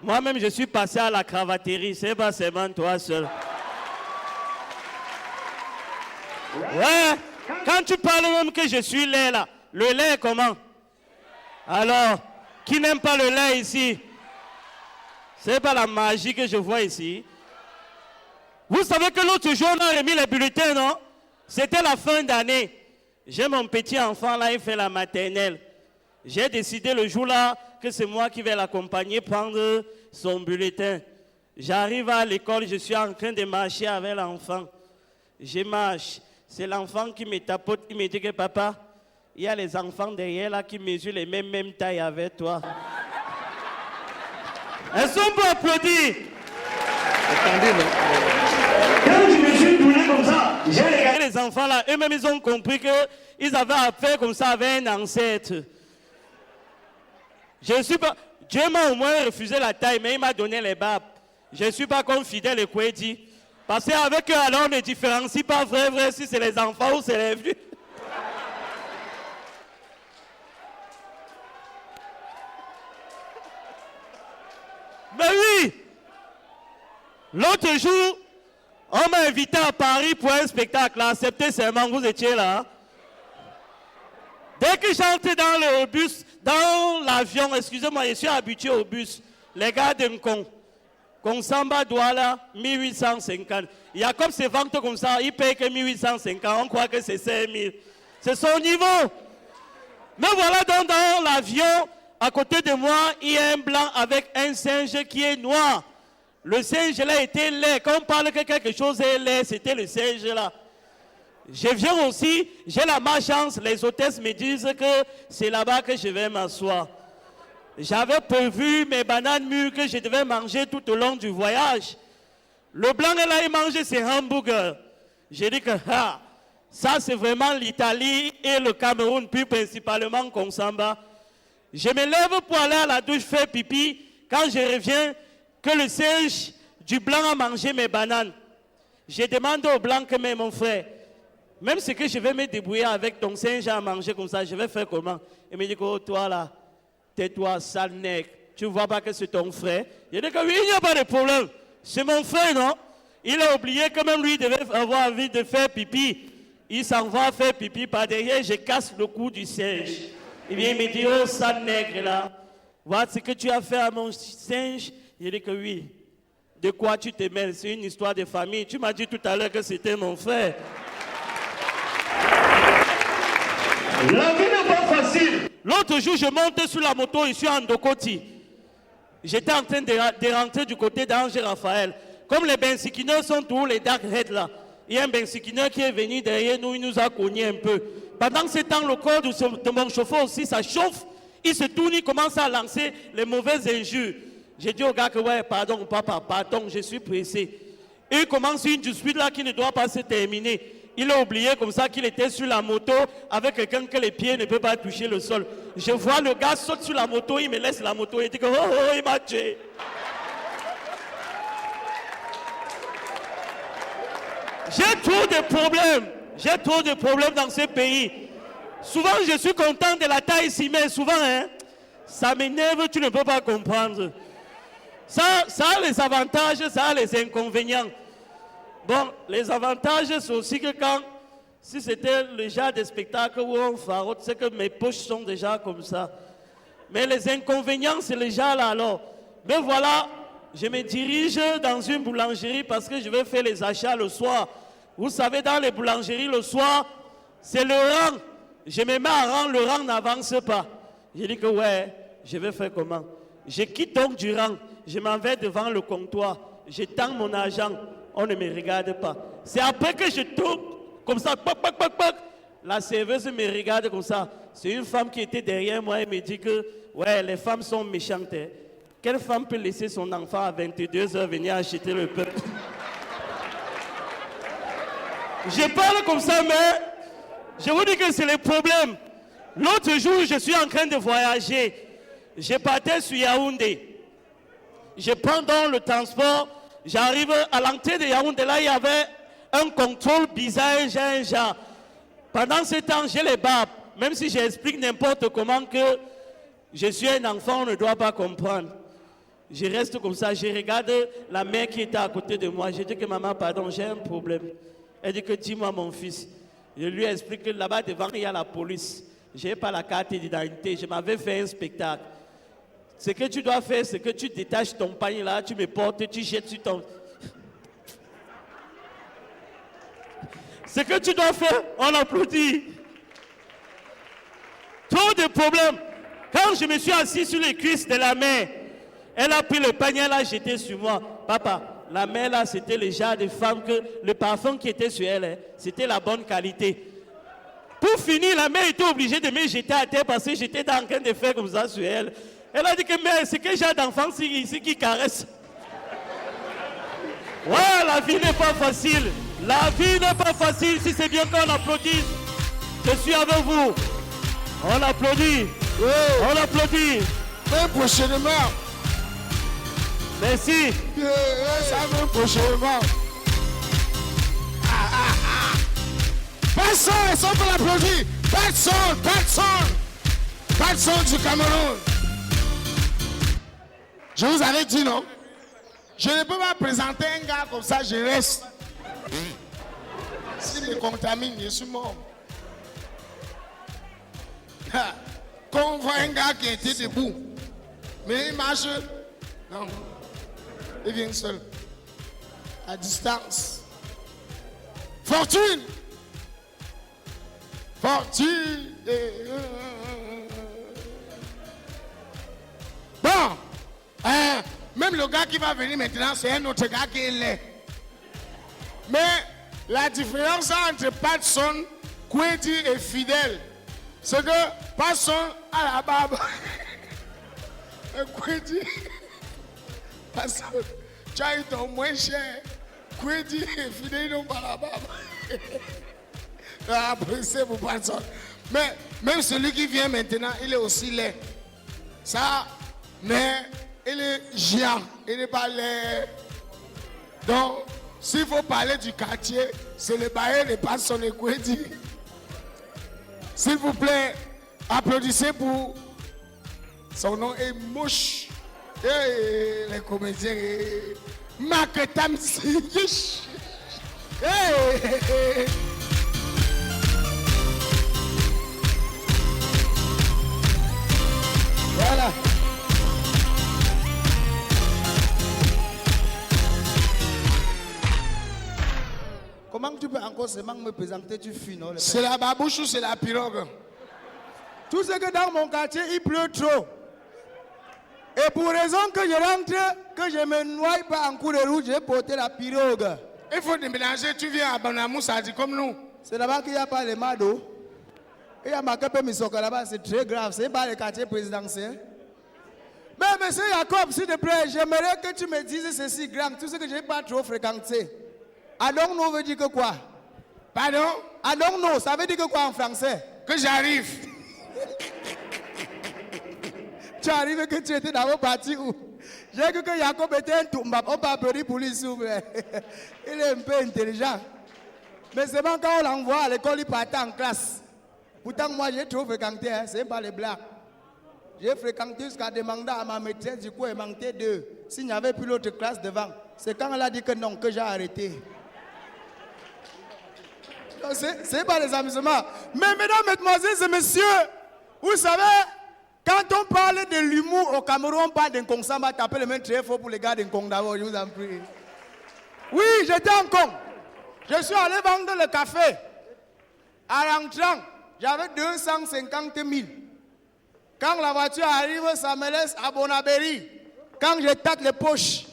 Moi-même, je suis passé à la cravaterie. C'est pas seulement toi seul. Ouais, quand tu parles même que je suis laid là, le lait comment? Alors, qui n'aime pas le lait ici? C'est pas la magie que je vois ici. Vous savez que l'autre jour, on a remis les bulletins, non? C'était la fin d'année. J'ai mon petit enfant là, il fait la maternelle. J'ai décidé le jour-là que c'est moi qui vais l'accompagner prendre son bulletin. J'arrive à l'école, je suis en train de marcher avec l'enfant. Je marche. C'est l'enfant qui me tapote, qui me dit que papa, il y a les enfants derrière là qui mesurent les mêmes tailles avec toi. Est-ce qu'on peut applaudir? Quand je me suis tourné comme ça, j'ai regardé. Les enfants là, eux-mêmes ils ont compris qu'ils avaient affaire comme ça avec un ancêtre. Je ne suis pas... Dieu m'a au moins refusé la taille, mais il m'a donné les babes. Je ne suis pas comme Fidèle et Kwedi. Parce qu'avec eux, alors, on ne différencie pas vrai si c'est les enfants ou c'est les vieux. Mais oui! L'autre jour, on m'a invité à Paris pour un spectacle. Acceptez seulement, vous étiez là. Dès que j'entre dans le bus, dans l'avion, excusez-moi, je suis habitué au bus. Les gars de Nkong, Konsamba Douala, 1850. Il y a comme ces ventes comme ça, ils payent que 1850, on croit que c'est 5000. C'est son niveau. Mais voilà donc dans l'avion, à côté de moi, il y a un blanc avec un singe qui est noir. Le singe là était laid. Quand on parle que quelque chose est laid, c'était le singe là. Je viens aussi, j'ai la malchance, les hôtesses me disent que c'est là-bas que je vais m'asseoir. J'avais prévu mes bananes mûres que je devais manger tout au long du voyage. Le blanc est là, il mange ses hamburgers. J'ai dit que ça c'est vraiment l'Italie et le Cameroun, puis principalement Konsamba. Je me lève pour aller à la douche faire pipi. Quand je reviens, que le singe du blanc a mangé mes bananes. Je demande au blanc que mais mon frère, même ce que je vais me débrouiller avec ton singe à manger comme ça, je vais faire comment? Il me dit que oh, toi là, tais-toi, sale nègre. Tu ne vois pas que c'est ton frère? Je dis que oui, il n'y a pas de problème. C'est mon frère, non? Il a oublié que même lui devait avoir envie de faire pipi. Il s'en va faire pipi par derrière, je casse le cou du singe. Il vient me dire, oh, sale nègre là, voilà ce que tu as fait à mon singe. Je dis que oui. De quoi tu te mêles? C'est une histoire de famille. Tu m'as dit tout à l'heure que c'était mon frère. La vie n'est pas facile. L'autre jour, je monte sur la moto, je suis en Dokoti. J'étais en train de rentrer du côté d'Angers Raphaël. Comme les bensikineurs sont tous les dark heads là, il y a un bensikineur qui est venu derrière nous, il nous a cogné un peu. Pendant ce temps, le corps de mon chauffeur aussi, ça chauffe. Il se tourne, il commence à lancer les mauvaises injures. J'ai dit au gars que ouais, pardon papa, pardon, je suis pressé. Et il commence une dispute là qui ne doit pas se terminer. Il a oublié comme ça qu'il était sur la moto avec quelqu'un que les pieds ne peuvent pas toucher le sol. Je vois le gars saute sur la moto, il me laisse la moto et dit que oh, oh, il m'a tué. J'ai trop de problèmes dans ce pays. Souvent je suis content de la taille ici, mais souvent hein, ça m'énerve, tu ne peux pas comprendre. Ça a les avantages, ça a les inconvénients. Bon, les avantages, c'est aussi que si c'était le genre de spectacle où on farote, c'est que mes poches sont déjà comme ça. Mais les inconvénients, c'est le genre là alors. Mais voilà, je me dirige dans une boulangerie parce que je vais faire les achats le soir. Vous savez, dans les boulangeries, le soir, c'est le rang. Je me mets à rang, le rang n'avance pas. Je dis que ouais, je vais faire comment? Je quitte donc du rang, je m'en vais devant le comptoir, je tends mon argent. On ne me regarde pas. C'est après que je tombe comme ça, pac, pac, pac, pac. La serveuse me regarde comme ça. C'est une femme qui était derrière moi et me dit que ouais, les femmes sont méchantes. Hein. Quelle femme peut laisser son enfant à 22h venir acheter le pain? Je parle comme ça, mais je vous dis que c'est le problème. L'autre jour, je suis en train de voyager. Je partais sur Yaoundé. Je prends donc le transport. J'arrive à l'entrée de Yaoundé, là il y avait un contrôle bizarre, genre. Pendant ce temps, j'ai les barbes. Même si j'explique n'importe comment que je suis un enfant, on ne doit pas comprendre. Je reste comme ça, je regarde la mère qui était à côté de moi. Je dis que maman, pardon, j'ai un problème. Elle dit que dis-moi mon fils. Je lui explique que là-bas devant il y a la police. Je n'ai pas la carte d'identité, je m'avais fait un spectacle. Ce que tu dois faire, c'est que tu détaches ton panier là, tu me portes, tu jettes sur ton... Ce que tu dois faire, on applaudit. Trop de problèmes. Quand je me suis assis sur les cuisses de la mère, elle a pris le panier, elle a jeté sur moi. Papa, la mère là, c'était le genre de femme que le parfum qui était sur elle, c'était la bonne qualité. Pour finir, la mère était obligée de me jeter à terre parce que j'étais en train de faire comme ça sur elle. Elle a dit que mais c'est que j'ai d'enfants ici qui caressent. Ouais, la vie n'est pas facile. La vie n'est pas facile. Si c'est bien qu'on applaudisse, je suis avec vous. On applaudit. Oui. On applaudit. Même prochainement. Merci. Ça même prochainement. Personne, ils sont pour l'applaudir. Personne du Cameroun. Je vous avais dit non. Je ne peux pas présenter un gars comme ça, je reste. S'il me contamine, je suis mort. Quand on voit un gars qui était debout, mais il marche, non, il vient seul, à distance. Fortune. Bon, même le gars qui va venir maintenant, c'est un autre gars qui est laid. Mais la différence entre Patson, Kwedi et Fidèle, c'est que Patson a la barbe. Kwedi, Patson, tu as eu ton moins cher. Kwedi et Fidèle n'ont pas la barbe. Appréciez pour Patson. Mais même celui qui vient maintenant, il est aussi laid. Ça, mais il est géant, il n'est pas laid. Donc, S'il faut parler du quartier, c'est le baillet de pas son équité. S'il vous plaît, applaudissez pour... Son nom est moche. Hey, les comédiens... Marc Tamsi. Hey. Voilà. Comment tu peux encore seulement me présenter, tu fuis, non? C'est la babouche ou c'est la pirogue? Tout ce que dans mon quartier, il pleut trop. Et pour raison que je rentre, que je me noie pas en cours de route, j'ai porté la pirogue. Il faut déménager, tu viens à Banamou, ça dit comme nous. C'est là-bas qu'il n'y a pas les mados. Il y a marqué Misoka là-bas, c'est très grave, c'est pas le quartier présidentiel. Mais monsieur Jacob, s'il te plaît, j'aimerais que tu me dises ceci, grand, tout ce que je n'ai pas trop fréquenté. I don't know veut dire que quoi? Pardon? I don't know, ça veut dire que quoi en français? Que j'arrive. Tu arrives que tu étais dans vos parties où? J'ai cru que Jacob était un tout. On peut applaudir pour lui, s'il vous plaît. Il est un peu intelligent. Mais c'est bon quand on l'envoie à l'école, il partait en classe. Pourtant, moi, j'ai trop fréquenté, hein, c'est pas les blagues. J'ai fréquenté jusqu'à demander à ma maîtresse, du coup, il manquait 2. S'il n'y avait plus l'autre classe devant, c'est quand elle a dit que non, que j'ai arrêté. C'est pas les amusements. Mais mesdames, mesdemoiselles et messieurs, vous savez, quand on parle de l'humour au Cameroun, on parle d'un Kong Samba, tapez le main très fort pour les gars d'un Kong d'abord, je vous en prie. Oui, j'étais en Kong. Je suis allé vendre le café. En rentrant, j'avais 250 000. Quand la voiture arrive, ça me laisse à Bonabéry. Quand je tâte les poches,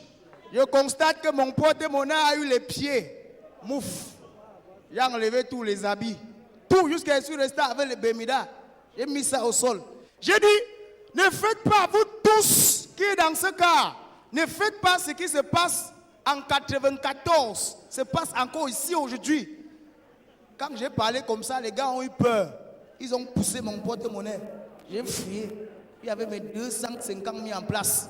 je constate que mon porte-monnaie a eu les pieds. Mouf. J'ai enlevé tous les habits. Tout, jusqu'à ce que je suis resté avec les bémidas. J'ai mis ça au sol. J'ai dit, ne faites pas, vous tous qui êtes dans ce cas, ne faites pas ce qui se passe en 94, se passe encore ici aujourd'hui. Quand j'ai parlé comme ça, les gars ont eu peur. Ils ont poussé mon porte-monnaie. J'ai fouillé. Il y avait mes 250 000 en place.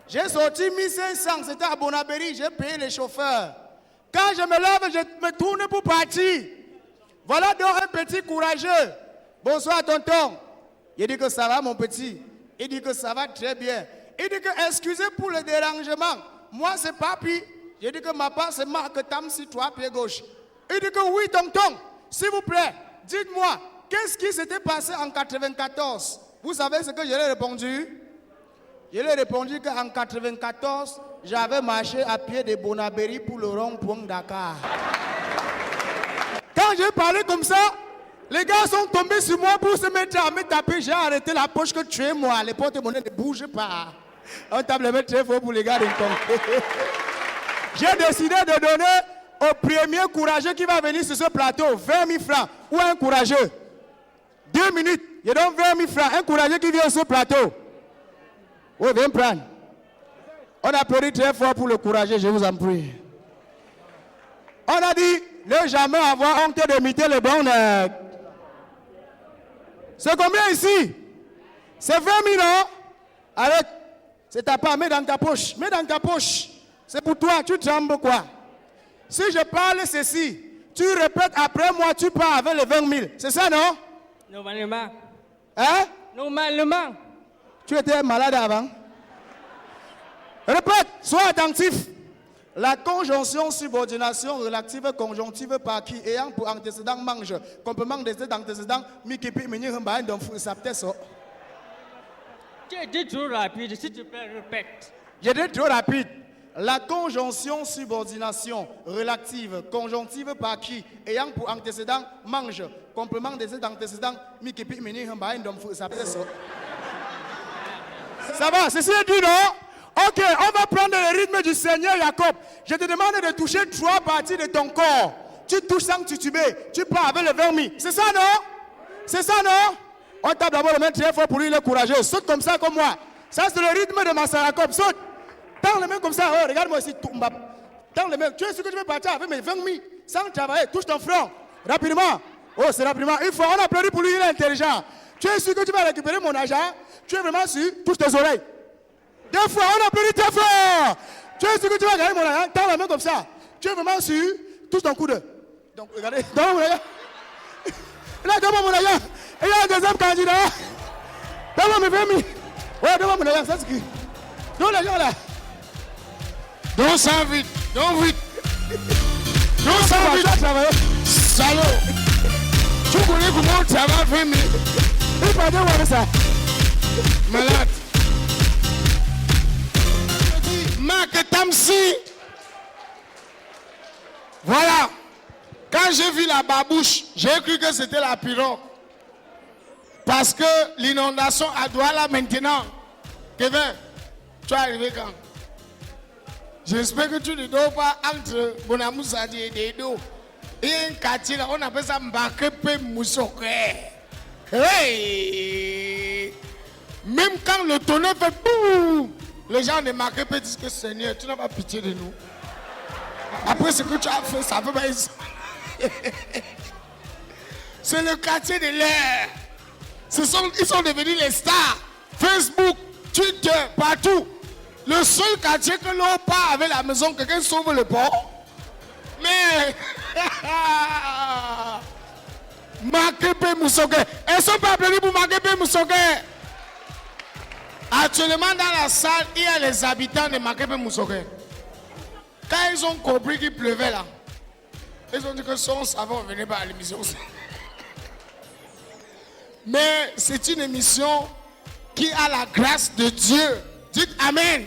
J'ai sorti 1500, c'était à Bonabéry, j'ai payé les chauffeurs. Quand je me lève, je me tourne pour partir. Voilà donc un petit courageux. Bonsoir tonton. Il dit que ça va mon petit. Il dit que ça va très bien. Il dit que excusez pour le dérangement. Moi c'est papi. J'ai dit que ma part c'est Marc Tamsi, toi pied gauche. Il dit que oui tonton. S'il vous plaît, dites-moi, qu'est-ce qui s'était passé en 94? Vous savez ce que je lui ai répondu? Je lui ai répondu qu'en 94, j'avais marché à pied de Bonabéry pour le rond-point Dakar. Quand j'ai parlé comme ça, les gars sont tombés sur moi pour se mettre à me taper. J'ai arrêté la poche que tu es moi. Les porte-monnaie ne bougent pas. On tape le mettre très fort pour les gars de J'ai décidé de donner au premier courageux qui va venir sur ce plateau 20 000 francs. Ou un courageux. 2 minutes, je donne 20 000 francs. Un courageux qui vient sur ce plateau. Oui, viens prendre. On applaudit très fort pour le courageux, je vous en prie. On a dit, ne jamais avoir honte d'imiter les bons nègres. C'est combien ici? C'est 20 000 ans. Arrête. C'est ta part, mets dans ta poche. Mets dans ta poche. C'est pour toi, tu trembles quoi? Si je parle ceci, tu répètes après moi, tu pars avec les 20 000. C'est ça, non? Normalement. Hein? Normalement. Tu étais malade avant? Répète, sois attentif. La conjonction subordination relative conjonctive par qui ayant pour antécédent mange, complément des antécédents, mikipi mini humbaïn donc ça peut être. Tu es dit trop rapide, s'il te plaît, répète. J'ai dit trop rapide. La conjonction subordination relative conjonctive par qui ayant pour antécédent mange, complément des antécédents, mikipi mini humbaïn donc ça peut être. Ça va, ceci est dit, non? Ok, on va prendre le rythme du Seigneur Jacob. Je te demande de toucher 3 parties de ton corps. Tu touches sans tituber. Tu pars avec le 20 000. C'est ça, non? C'est ça, non? On tape d'abord le main très fort pour lui, il est courageux. Saute comme ça, comme moi. Ça, c'est le rythme de Massa Jacob. Saute. Tends les mains comme ça. Oh, regarde-moi ici. Tends les mains. Tu es sûr que tu veux partir avec mes 20 000 sans travailler. Touche ton front. Rapidement. Oh, c'est rapidement. Il faut. On applaudit pour lui, il est intelligent. Tu es sûr que tu vas récupérer mon argent? Tu es vraiment sûr? Touche tes oreilles. 2 fois, on applaudit très fort. Tu es sûr que tu vas gagner mon argent? Tends la main comme ça. Tu es vraiment sûr? Touche ton coude. Donc, regardez. Donne-moi mon aïe. Là, donne-moi mon aïe. Il y a un deuxième candidat. Donne-moi mes 20 000. Ouais, donne-moi mon aïe. Ça, c'est qui? Donne l'aïe là. Donc ça vite. Donc vite. Donc ça vite. Salaud. Tu connais comment tu vas faire, mais. Il parle de ça. Malade. Marc Tamsi. Voilà. Quand j'ai vu la babouche, j'ai cru que c'était la pirogue. Parce que l'inondation à Douala maintenant. Kevin, tu es arrivé quand? J'espère que tu ne dors pas entre Bonamou Sadi et Dedo. Et un quartier là, on appelle ça Mbakepe Moussoke. Hey! Même quand le tonnerre fait boum, les gens de Mbakepe disent que Seigneur, tu n'as pas pitié de nous. Après ce que tu as fait, ça veut pas être. C'est le quartier de l'air. Ils sont devenus les stars. Facebook, Twitter, partout. Le seul quartier que l'on part avec la maison, quelqu'un sauve le port. Mais. Makepe Moussoke. Elles sont pas appelées pour Makepe Moussoke. Actuellement, dans la salle, il y a les habitants de Makepe Moussoke. Quand ils ont compris qu'il pleuvait là, ils ont dit que son savon venait pas à l'émission. Mais c'est une émission qui a la grâce de Dieu. Dites Amen.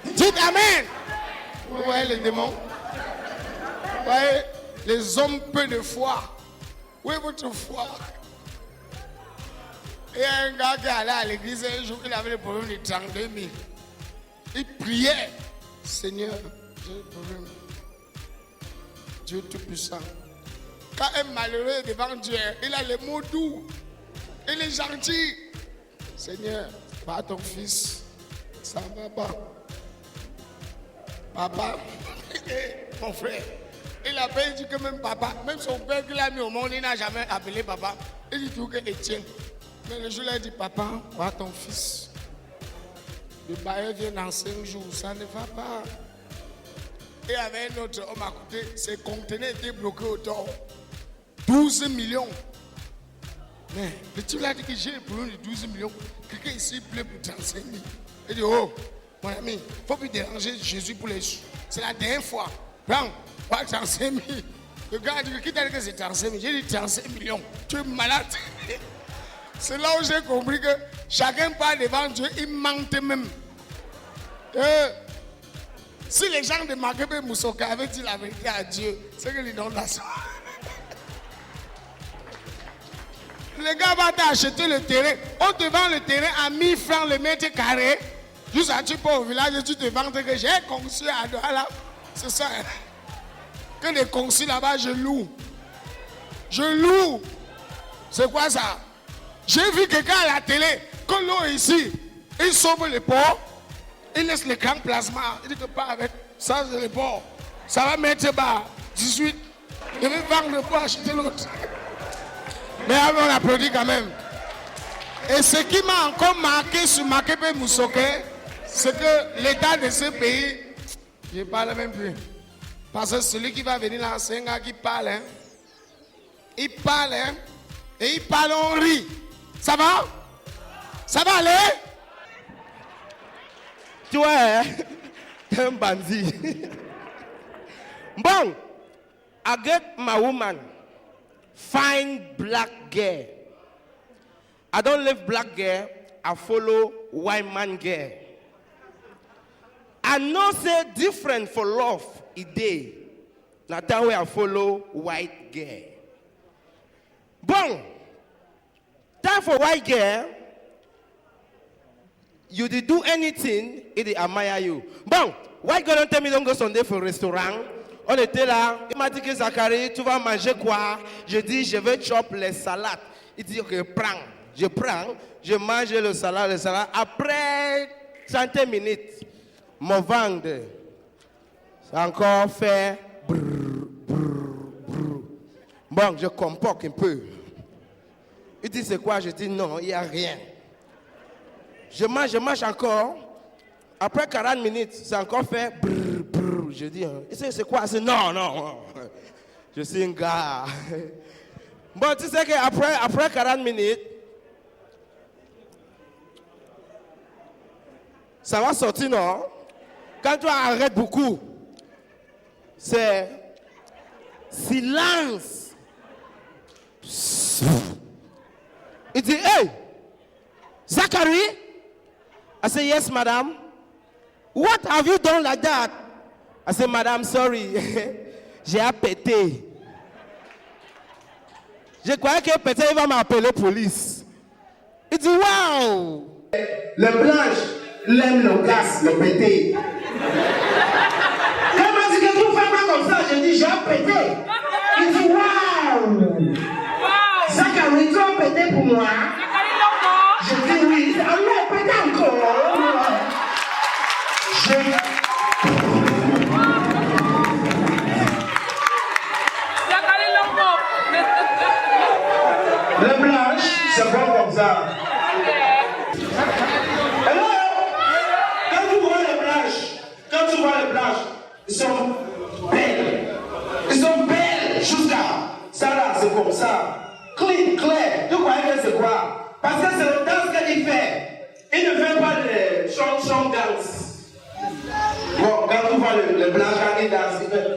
Dites Amen. Vous voyez les démons? Vous voyez les hommes peu de foi. Où est votre foi? Il y a un gars qui allait à l'église un jour, il avait le problème de 32 000. Il priait. Seigneur, j'ai le problème. Dieu Tout-Puissant. Quand un malheureux est devant Dieu, il a les mots doux. Il est gentil. Seigneur, pas ton fils. Ça ne va pas. Papa, mon frère, il a pas dit que même papa, même son père qu'il a mis au monde, il n'a jamais appelé papa. Il dit tout que Étienne. Mais le jour là, il dit papa, pas ton fils. Le bailleur vient dans 5 jours, ça ne va pas. Et avec un autre homme à côté, ses conteneurs étaient bloqués au tort. 12 millions. Mais le type là dit que j'ai le problème de 12 millions. Quelqu'un ici plaît pour 35 000. Il dit, oh, mon ami, il ne faut plus déranger Jésus pour les sous. C'est la dernière fois. Prends, pas 35 000. Le gars a dit, qui t'a dit que c'est 35 000? J'ai dit 35 millions. Tu es malade. C'est là où j'ai compris que chacun parle devant Dieu, il mente même. Si les gens de Makepe Moussoke avaient dit la vérité à Dieu, c'est que l'inondation. Le gars va t'acheter le terrain. On te vend le terrain à 1000 francs le mètre carré. Juste à tu pars au village et tu te vends que j'ai conçu à Douala. C'est ça. Hein? Que les conçus là-bas, je loue. Je loue. C'est quoi ça? J'ai vu quelqu'un à la télé. Que l'eau est ici, il sauve le port. Il laisse le grand plasma. Il dit que pas avec ça, c'est le port. Ça va mettre bas 18. Je vais vendre le port, acheter l'autre. Mais on applaudit quand même. Et ce qui m'a encore marqué sur Makepe Moussoke, c'est que l'état de ce pays, je ne parle même plus. Parce que celui qui va venir là, c'est un gars qui parle. Hein. Il parle, hein. Et il parle, on rit. Ça va? Ça va aller? Tu vois, t'es un bandit. Bon, I get my woman. Fine black girl. I don't live black girl, I follow white man girl. I know say different for love a day. Now that way I follow white girl. Bon, time for white girl. You did do anything, it admire you. Bon, white girl don't tell me don't go Sunday for restaurant. On était là, il m'a dit que Zachary, tu vas manger quoi? Je dis, je vais chopper les salades. Il dit, ok, prends. Je prends, je mange le salade. Après 30 minutes, mon ventre, c'est encore fait brrr, brrr, brrr. Bon, je comporte un peu. Il dit, c'est quoi? Je dis, non, il n'y a rien. Je mange encore. Après 40 minutes, c'est encore fait brrr, brrr. Je dis, c'est quoi? C'est non, non. Je suis un gars. Bon, tu sais qu'après 40 minutes, ça va sortir, non? Quand tu arrêtes beaucoup, c'est silence. Il dit, hey, Zachary? I say, yes, madam. What have you done like that? I say, madam, sorry. J'ai pété. Je croyais que peut-être il va m'appeler la police. Il dit, waouh! Le blanche l'aime le gaz, le pété. Quand il m'a dit que tu fais pas comme ça, j'ai dit, j'ai pété. Il dit, waouh! Zachary, tu as pété pour moi? Je dis oui. Alors, pété encore. Le blanche, c'est bon comme ça. Alors, quand tu vois les blanches, ils sont belles. Ils sont belles jusqu'à ça là, c'est comme ça. Clean, clair. Tu crois que c'est quoi? Parce que c'est le danse qu'il fait. Il ne fait pas de chant dance. Bon, quand tu vois le blanc quand il danse, il fait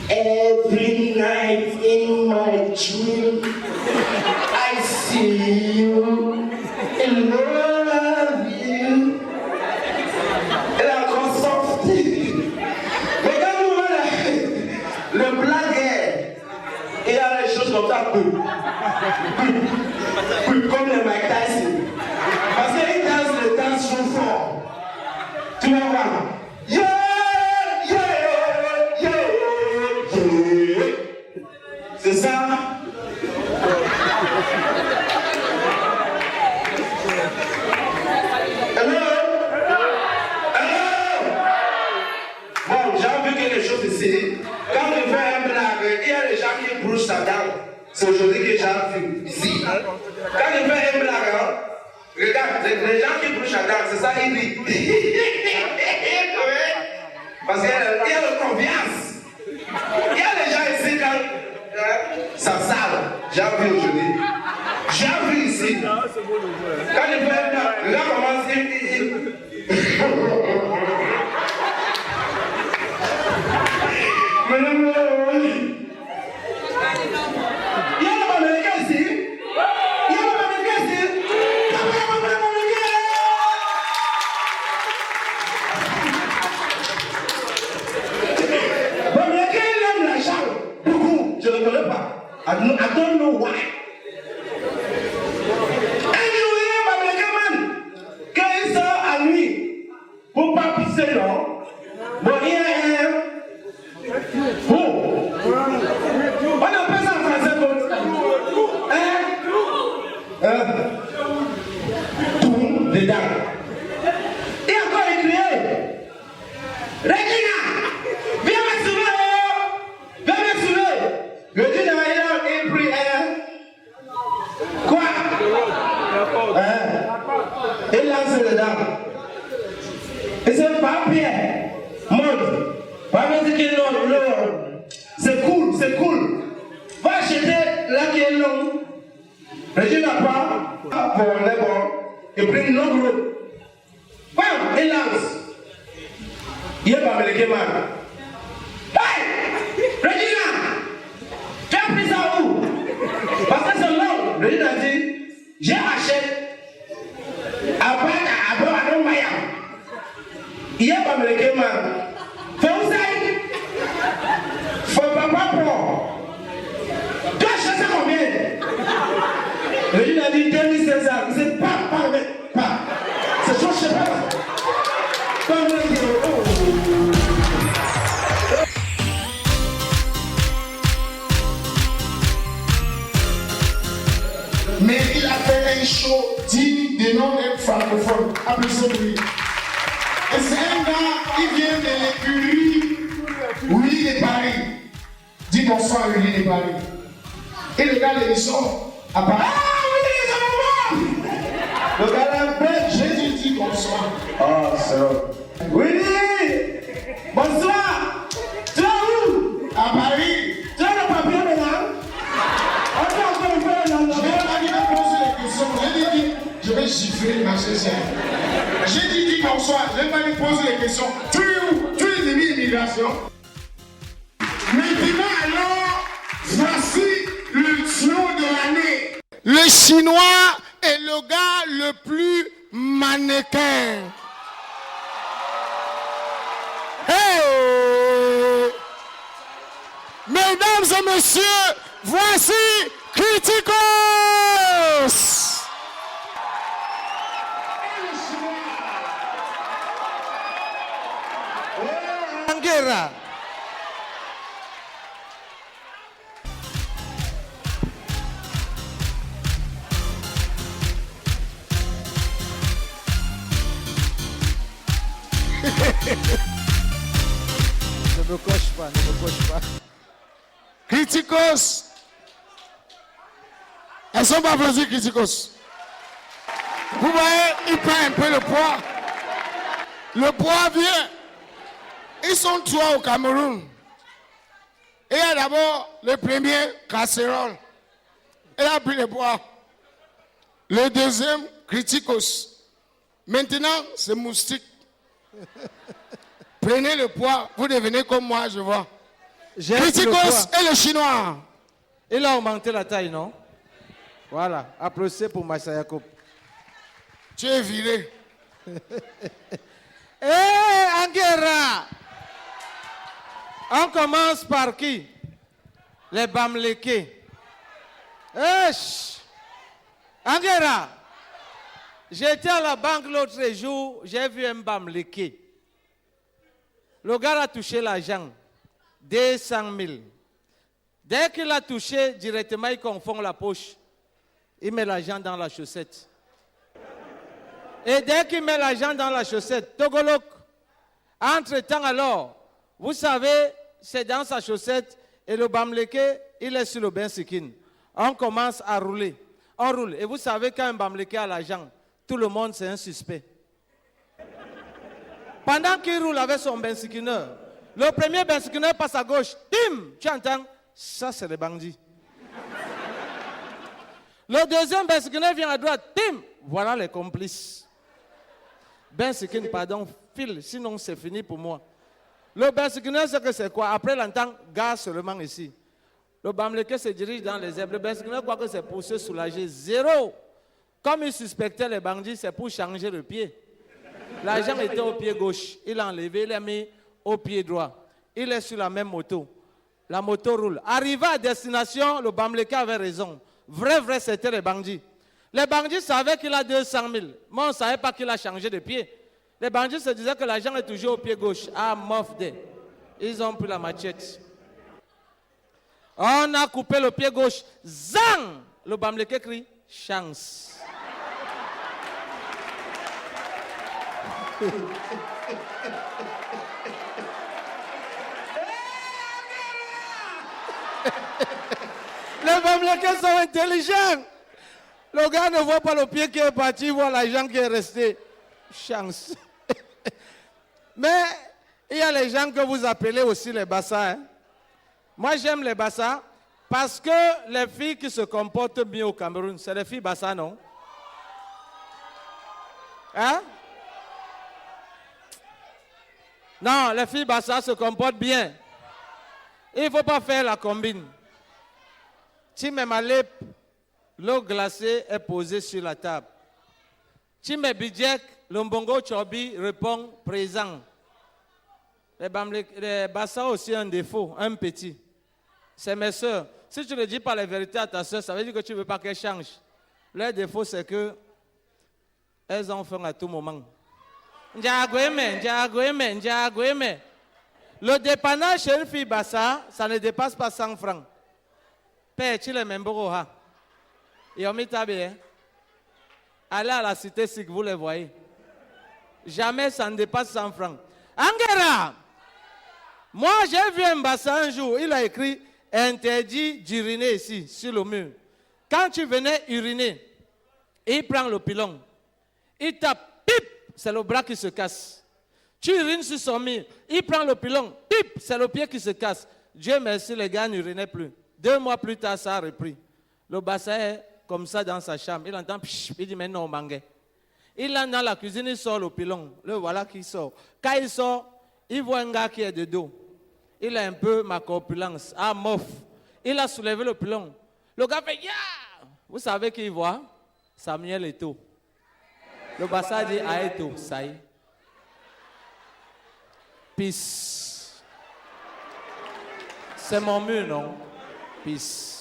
every night in my dream, I see you and love you. Elle a encore sorti. Mais quand tu vois le blague, il y a des choses comme ça, comme le Mike Tyson. Parce qu'il danse le danse trop fort. Tu vas voir. Yeah, yeah, yeah, yeah. C'est ça. Hello? Hello? Bon, j'ai vu quelque chose ici. Quand on fait un blague, il y a des gens qui brouchent sa dent. C'est aujourd'hui que j'ai vu ici. Quand il fait un blague, hein, regarde, les gens qui bouchent la dent, c'est ça, ils rient. Parce qu'il y a la confiance. Il y a des gens ici quand ça sale. J'ai vu aujourd'hui. J'ai vu ici. Quand il fait un blague, les gens commencent à I don't know why. Anyway, American man, quand il sort à nuit, pour pas pisser, non? Bon, il y a un. Oh! On appelle ça en français comme. Tout dedans. Et encore il criait. Regina! Viens me sauver! Viens me sauver! Regina, il prie. Quoi? Il lance dedans. Et c'est pas Pierre. Monte. Va me dire qu'il est long. C'est cool. Va acheter là qui est long. Regina pas. Bon, on est bon. Il prend une longue route. Bam! Il lance. Il est pas américain, man. Hey! Regina! Tu as pris ça où? Parce que c'est long. Regina dit, j'ai acheté à Maya. Il est pas américain, man. Faut où ça? Faut papa pour. Tu as acheté ça combien? Regina dit 2500. Il dit pas. C'est trop cher. Mais il a fait un show digne des noms d'un francophone. Applaudissez-lui. Et c'est un gars qui vient de l'écurie Willy de Paris. Dis bonsoir Willy de Paris. Et le gars de l'émission apparaît. Ah Willy, c'est maman! Le gars là, Jésus dit bonsoir. Oh, c'est vrai. Willy! Bonsoir! je vais gifler ma chaissière. J'ai dit dis bonsoir, je vais pas lui poser les questions. Tu es où? Tu es demi immigration. Maintenant alors, voici le duo de l'année. Le Chinois est le gars le plus mannequin. Hey! Mesdames et messieurs, voici Criticos! Angera. Ne me coche pas, ne me coche pas. Criticos! Elles sont pas posées, Criticos. Vous voyez, il prend un peu le poids. Le poids vient. Ils sont trois au Cameroun. Il y a d'abord le premier casserole. Il a pris le poids. Le deuxième, Criticos. Maintenant, c'est moustique. Prenez le poids, vous devenez comme moi, je vois. Criticos et le Chinois. Il a augmenté la taille, non? Voilà, applaudissez pour Massa Yacoub. Tu es viré. Angera! On commence par qui? Les Bamlékés. Angera! J'étais à la banque l'autre jour, j'ai vu un Bamléké. Le gars a touché l'argent, 200 000. Dès qu'il a touché, directement, il confond la poche. Il met l'argent dans la chaussette. Et dès qu'il met l'argent dans la chaussette, Togolok, entre-temps alors, vous savez, c'est dans sa chaussette et le Bamléké, il est sur le bensikin. On commence à rouler. On roule. Et vous savez, quand un Bamléké a l'argent, tout le monde, c'est un suspect. Pendant qu'il roule avec son bensikineur, le premier bensikineur passe à gauche. Tim, tu entends? Ça, c'est le bandit. Le deuxième bensikineur vient à droite. Tim, voilà les complices. Bensikin, pardon, file, sinon c'est fini pour moi. Le bensikineur, c'est que c'est quoi? Après l'entend, gare seulement ici. Le Bamléké se dirige dans les herbes. Le bensikineur croit que c'est pour se soulager. Zéro. Comme il suspectait les bandits, c'est pour changer le pied. L'argent était au pied gauche. Il l'a enlevé, il l'a mis au pied droit. Il est sur la même moto. La moto roule. Arrivé à destination, le Bamléké avait raison. Vrai, c'était les bandits. Les bandits savaient qu'il a 200 000. Mais on ne savait pas qu'il a changé de pied. Les bandits se disaient que l'argent est toujours au pied gauche. Ah, mofde. Ils ont pris la machette. On a coupé le pied gauche. Zang! Le Bamléké crie, chance. Les Bamlékés sont intelligents. Le gars ne voit pas le pied qui est parti, il voit l'argent qui est resté. Chance. Mais il y a les gens que vous appelez aussi les bassas. Hein? Moi, j'aime les bassas parce que les filles qui se comportent bien au Cameroun, c'est les filles bassas, non? Hein? Non, les filles bassas se comportent bien. Il ne faut pas faire la combine. Timé l'eau glacée est posée sur la table. Timé Bidjek, le Mbongo Chobi répond présent. Les bassas aussi un défaut, un petit. C'est mes soeurs. Si tu ne dis pas la vérité à ta soeur, ça veut dire que tu ne veux pas qu'elle change. Leur défaut, c'est que elles en font à tout moment. Le dépannage chez une fille bassa, ça ne dépasse pas 100 francs. Père, tu les mêmes beaux. Et on m'est bien. Allez à la cité si vous les voyez. Jamais ça ne dépasse 100 francs. Angera! Moi, j'ai vu un bassin un jour, il a écrit interdit d'uriner ici, sur le mur. Quand tu venais uriner, il prend le pilon. Il tape, pip, c'est le bras qui se casse. Tu urines sur son mur, il prend le pilon, pip, c'est le pied qui se casse. Dieu merci, les gars n'urinaient plus. 2 mois plus tard, ça a repris. Le bassin est comme ça dans sa chambre. Il entend, psh, il dit, mais non, Mangué. Il est dans la cuisine, il sort le pilon. Le voilà qui sort. Quand il sort, il voit un gars qui est de dos. Il a un peu ma corpulence. Ah, mof. Il a soulevé le pilon. Le gars fait, yeah! Vous savez qui il voit? Samuel Eto'o. Le bassa dit, ah, Eto'o, ça y est. Peace. C'est mon mur, non? Peace.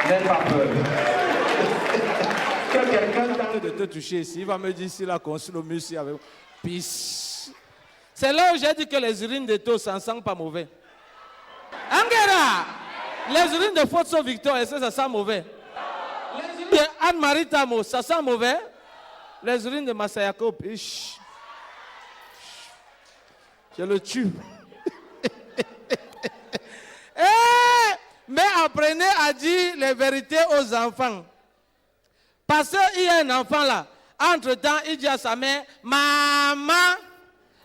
N'aie pas peur. Que quelqu'un de te toucher ici, il va me dire s'il a construit le mur ici avec peace. C'est là où j'ai dit que les urines d'Eto'o, ça ne sent pas mauvais. Angera! Les urines de Fotso Victor, est-ce que ça sent mauvais? Les urines de Anne-Marie Tamo, ça sent mauvais? Les urines de Masayako, je le tue. Mais apprenez à dire les vérités aux enfants. Parce qu'il y a un enfant là. Entre-temps, il dit à sa mère, maman,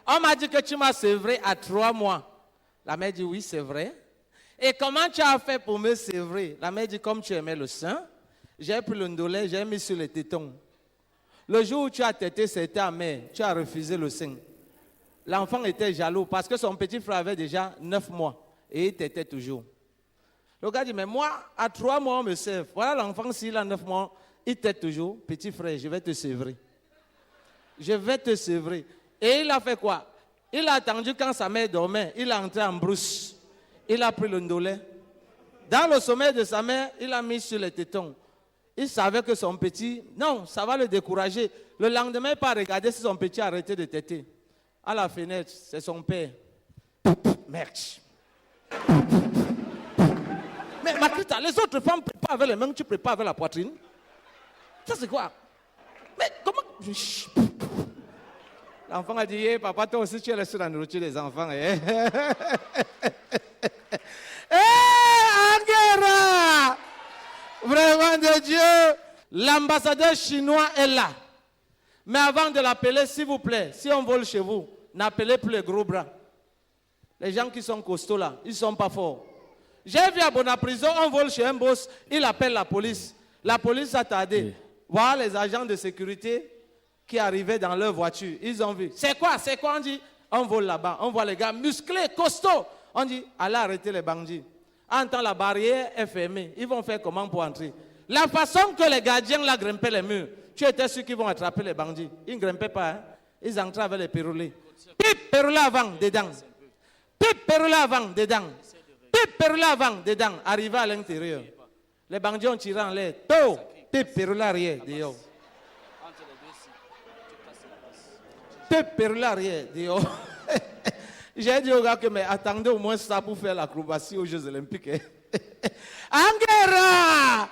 on m'a dit que tu m'as sévré à 3 mois. La mère dit, oui, c'est vrai. Et comment tu as fait pour me sévrer? La mère dit, comme tu aimais le sein, j'ai pris le ndolé, j'ai mis sur les tétons. Le jour où tu as tété, c'était à mère, tu as refusé le sein. L'enfant était jaloux parce que son petit frère avait déjà 9 mois et il tétait toujours. Le gars dit, mais moi, à 3 mois, on me sève. Voilà l'enfant, s'il a 9 mois, il tète toujours. Petit frère, je vais te sévrer. Je vais te sévrer. Et il a fait quoi? Il a attendu quand sa mère dormait. Il est entré en brousse. Il a pris le ndolé. Dans le sommeil de sa mère, il a mis sur les tétons. Il savait que son petit, non, ça va le décourager. Le lendemain, il n'a pas regardé si son petit a arrêté de téter. À la fenêtre, c'est son père. Merde. Mais Makrita, les autres femmes préparent avec les mains, tu prépares avec la poitrine. Ça c'est quoi? Mais comment? L'enfant a dit, hey, papa, toi aussi tu es resté dans la nourriture des enfants. Hé, Angera! Vraiment de Dieu, l'ambassadeur chinois est là. Mais avant de l'appeler, s'il vous plaît, si on vole chez vous, n'appelez plus les gros bras. Les gens qui sont costauds là, ils ne sont pas forts. J'ai vu à Bonaprison, on vole chez un boss, il appelle la police. La police a tardé. Voilà les agents de sécurité qui arrivaient dans leur voiture. Ils ont vu. C'est quoi? C'est quoi? On dit, on vole là-bas. On voit les gars musclés, costauds. On dit, allez arrêter les bandits. En temps, la barrière est fermée. Ils vont faire comment pour entrer? La façon que les gardiens là grimpaient les murs, tu étais sûr qu'ils vont attraper les bandits. Ils ne grimpaient pas. Hein? Ils entraient avec les pérolés. Pip, pérolé avant, dedans. Pip, pérolé avant, dedans. Pip, pérolé avant, dedans. Arrivé à l'intérieur. Les bandits ont tiré en l'air. Tôt, pip, pérolé arrière, dehors. Pip, pérolé arrière, dehors. J'ai dit au gars que, mais attendez au moins ça pour faire l'acrobatie aux Jeux Olympiques. Angera!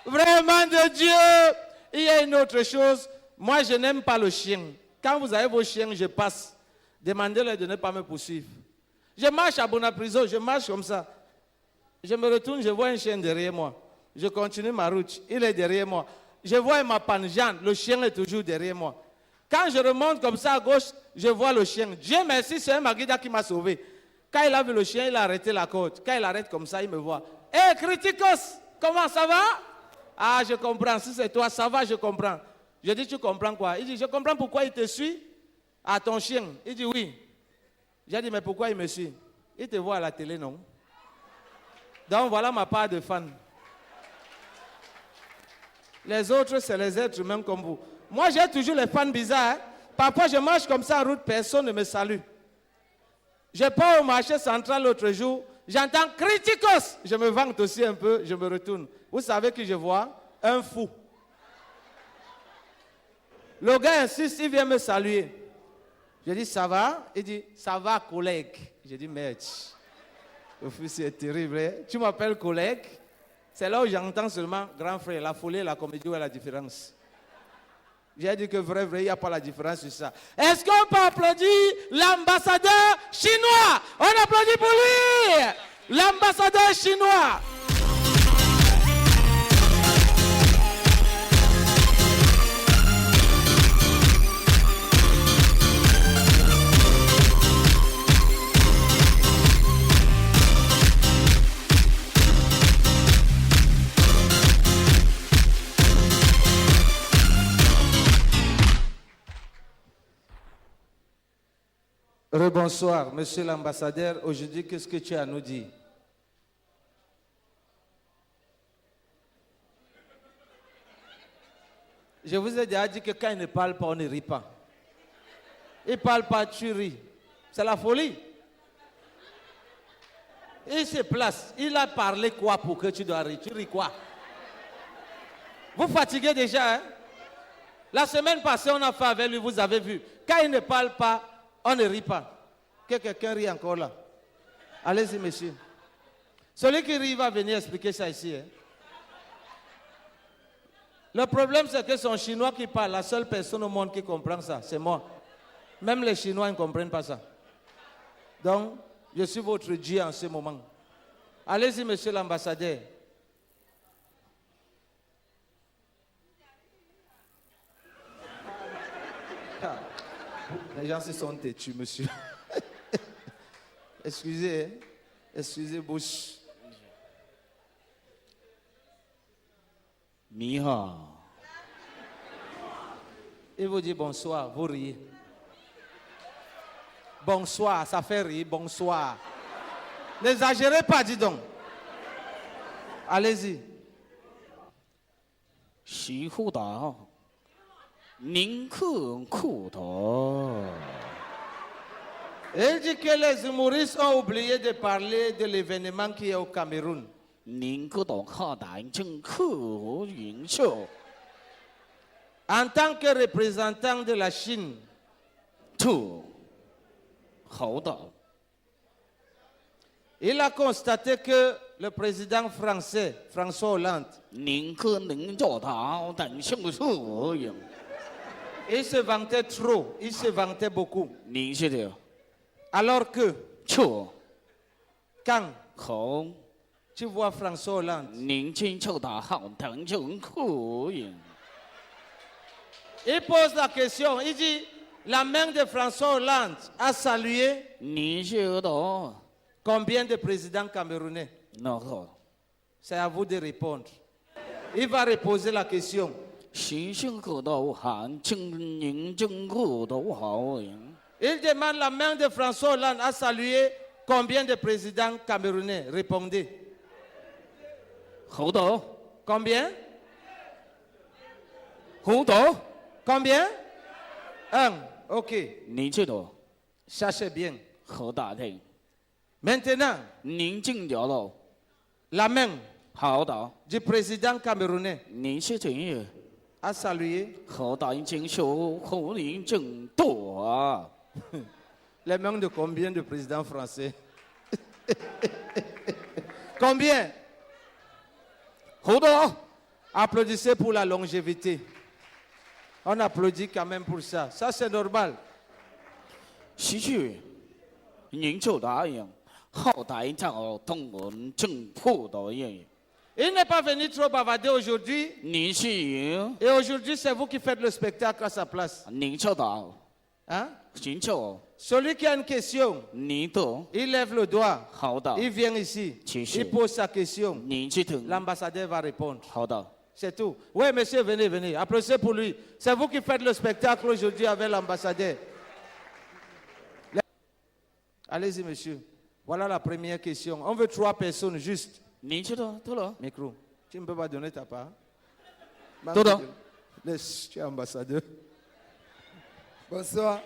Vraiment de Dieu! Il y a une autre chose. Moi, je n'aime pas le chien. Quand vous avez vos chiens, je passe. Demandez-leur de ne pas me poursuivre. Je marche à Bonaprison, je marche comme ça. Je me retourne, je vois un chien derrière moi. Je continue ma route, il est derrière moi. Je vois ma panjane, le chien est toujours derrière moi. Quand je remonte comme ça à gauche, je vois le chien. Dieu merci, c'est un Maguida qui m'a sauvé. Quand il a vu le chien, il a arrêté la côte. Quand il arrête comme ça, il me voit. Hé, Criticos, comment ça va? Ah, je comprends. Si c'est toi, ça va, je comprends. Je dis, tu comprends quoi? Il dit, je comprends pourquoi il te suit à ton chien. Il dit, oui. J'ai dit, mais pourquoi il me suit? Il te voit à la télé, non? Donc, voilà ma part de fan. Les autres, c'est les êtres humains comme vous. Moi, j'ai toujours les fans bizarres. Hein? Parfois, je marche comme ça en route, personne ne me salue. Je pars au marché central l'autre jour, j'entends Criticos. Je me vante aussi un peu, je me retourne. Vous savez qui je vois? Un fou. Le gars insiste, il vient me saluer. Je dis, ça va? Il dit, ça va, collègue. Je dis, merde. Le fils est terrible. Hein? Tu m'appelles collègue? C'est là où j'entends seulement, grand frère, la folie et la comédie, où est la différence? J'ai dit que vrai, il n'y a pas la différence sur ça. Est-ce qu'on peut applaudir l'ambassadeur chinois? On applaudit pour lui! L'ambassadeur chinois! Rebonsoir, monsieur l'ambassadeur. Aujourd'hui, qu'est-ce que tu as à nous dire? Je vous ai déjà dit que quand il ne parle pas, on ne rit pas. Il ne parle pas, tu ris. C'est la folie. Il se place. Il a parlé quoi pour que tu dois rire? Tu ris quoi? Vous fatiguez déjà, hein? La semaine passée, on a fait avec lui, vous avez vu. Quand il ne parle pas, on ne rit pas. Que quelqu'un rit encore là. Allez-y, monsieur. Celui qui rit va venir expliquer ça ici. Hein? Le problème, c'est que son chinois qui parle, la seule personne au monde qui comprend ça, c'est moi. Même les Chinois ne comprennent pas ça. Donc, je suis votre Dieu en ce moment. Allez-y, monsieur l'ambassadeur. Les gens se sont têtus, monsieur. Excusez, hein? Excusez, bouche. Miha. Il vous dit bonsoir, vous riez. Bonsoir, ça fait rire, bonsoir. N'exagérez pas, dis donc. Allez-y. 徐护岛，宁克裤头。 Il dit que les humoristes ont oublié de parler de l'événement qui est au Cameroun. 宁克岛靠打政客云秀。 En tant que représentant de la Chine, 好岛。 il a constaté que le président français, François Hollande, 宁克能做到等秀秀赢。 il se vantait trop, il se vantait beaucoup. 你是的。 Alors que, 错。 quand 好。 tu vois François Hollande, 宁亲秀打好等秀酷赢。 il pose la question, il dit, la main de François Hollande a salué 你是的。 combien de présidents camerounais? Non. C'est à vous de répondre. Il va reposer la question. 习近平都喊经营政府都好赢。 Il demande la main de François Hollande a salué combien de présidents camerounais? Répondez. 好岛。 Combien? 好岛。 Combien? Un. OK. 你知道。 Cherchez bien. 好大的。 Maintenant, 宁静了了。 la main 好的。 du président camerounais 你是怎样？ a salué 好大经受后宁正多啊。 les mains de combien de présidents français? Combien? 好的。 Applaudissez pour la longévité. On applaudit quand même pour ça. Ça, c'est normal. 习近您就答应好大照动文政府的人。 Il n'est pas venu trop bavarder aujourd'hui. 你是赢。 Et aujourd'hui, c'est vous qui faites le spectacle à sa place. 您知道。 Hein? 行就。 Celui qui a une question, 你的。 il lève le doigt. 好的。 Il vient ici. 其实。 Il pose sa question. 你知道。 L'ambassadeur va répondre. 好的。 C'est tout. Oui, monsieur, venez, venez. Applaudissez pour lui. C'est vous qui faites le spectacle aujourd'hui avec l'ambassadeur. Allez-y, monsieur. Voilà la première question. On veut 3 personnes juste. 你知道，对了。 Micro. Tu ne peux pas donner ta part. Todo. Laisse, tu es ambassadeur. Bonsoir.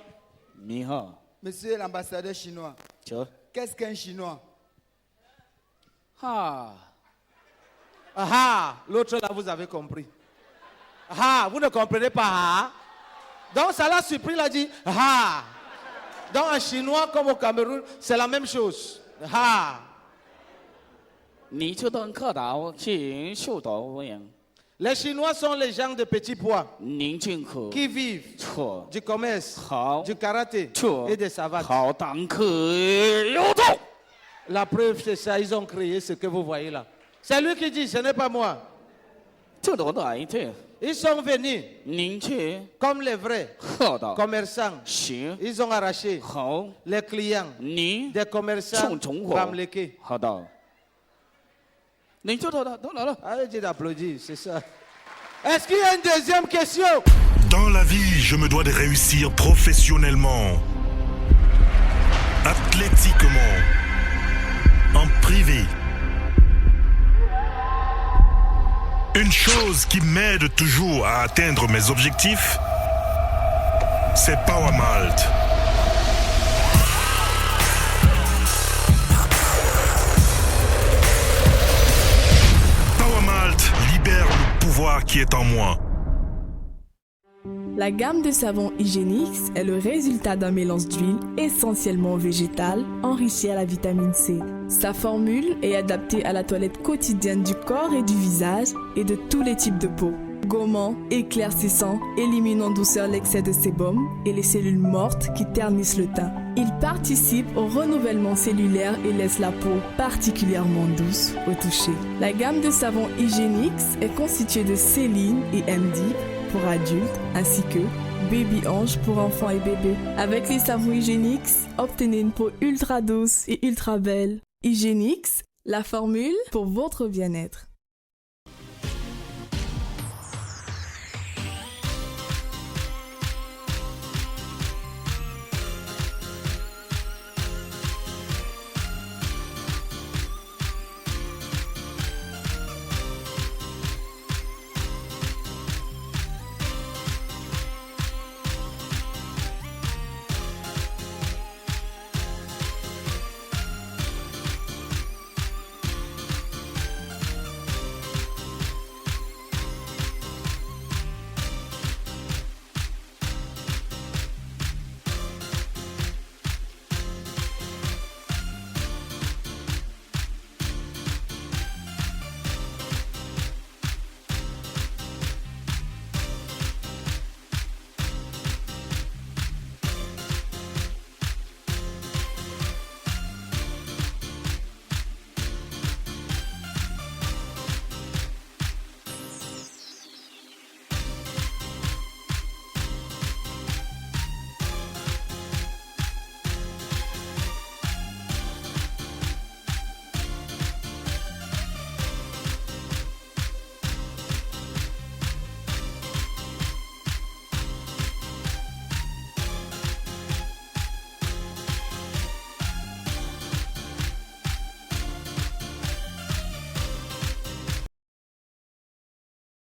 Ni hao. Monsieur l'ambassadeur chinois. Qu'est-ce qu'un Chinois? Ah. Ah, l'autre là, vous avez compris. Ah, vous ne comprenez pas. Ah. Donc ça l'a surpris, il a dit ah. Donc en chinois comme au Cameroun, c'est la même chose. Ah. 你就当客岛去受到人。 Les Chinois sont les gens de petits pois 宁静可 qui vivent 错 du commerce, 好 du karaté 错 et des savates. 好当可有动。 La preuve, c'est ça, ils ont créé ce que vous voyez là. C'est lui qui dit, ce n'est pas moi. 这都来的。 Ils sont venus 您去 comme les vrais 喝的 commerçants. 行 Ils ont arraché 好 les clients 你 des commerçants 冲从火 bamlékés. 好的。你知道的，都来了。 Arrêtez d'applaudir, c'est ça. Est-ce qu'il y a une deuxième question? Dans la vie, je me dois de réussir professionnellement. athlétiquement, en privé. Une chose qui m'aide toujours à atteindre mes objectifs, c'est Power Malt. Power Malt libère le pouvoir qui est en moi. La gamme de savon Hygienix est le résultat d'un mélange d'huile essentiellement végétale enrichie à la vitamine C. Sa formule est adaptée à la toilette quotidienne du corps et du visage et de tous les types de peau. Gommant, éclaircissant, élimine en douceur l'excès de sébum et les cellules mortes qui ternissent le teint. Il participe au renouvellement cellulaire et laisse la peau particulièrement douce au toucher. La gamme de savon Hygienix est constituée de Céline et MD pour adultes, ainsi que Baby Ange pour enfants et bébés. Avec les savons Hygienix, obtenez une peau ultra douce et ultra belle. Hygienix, la formule pour votre bien-être.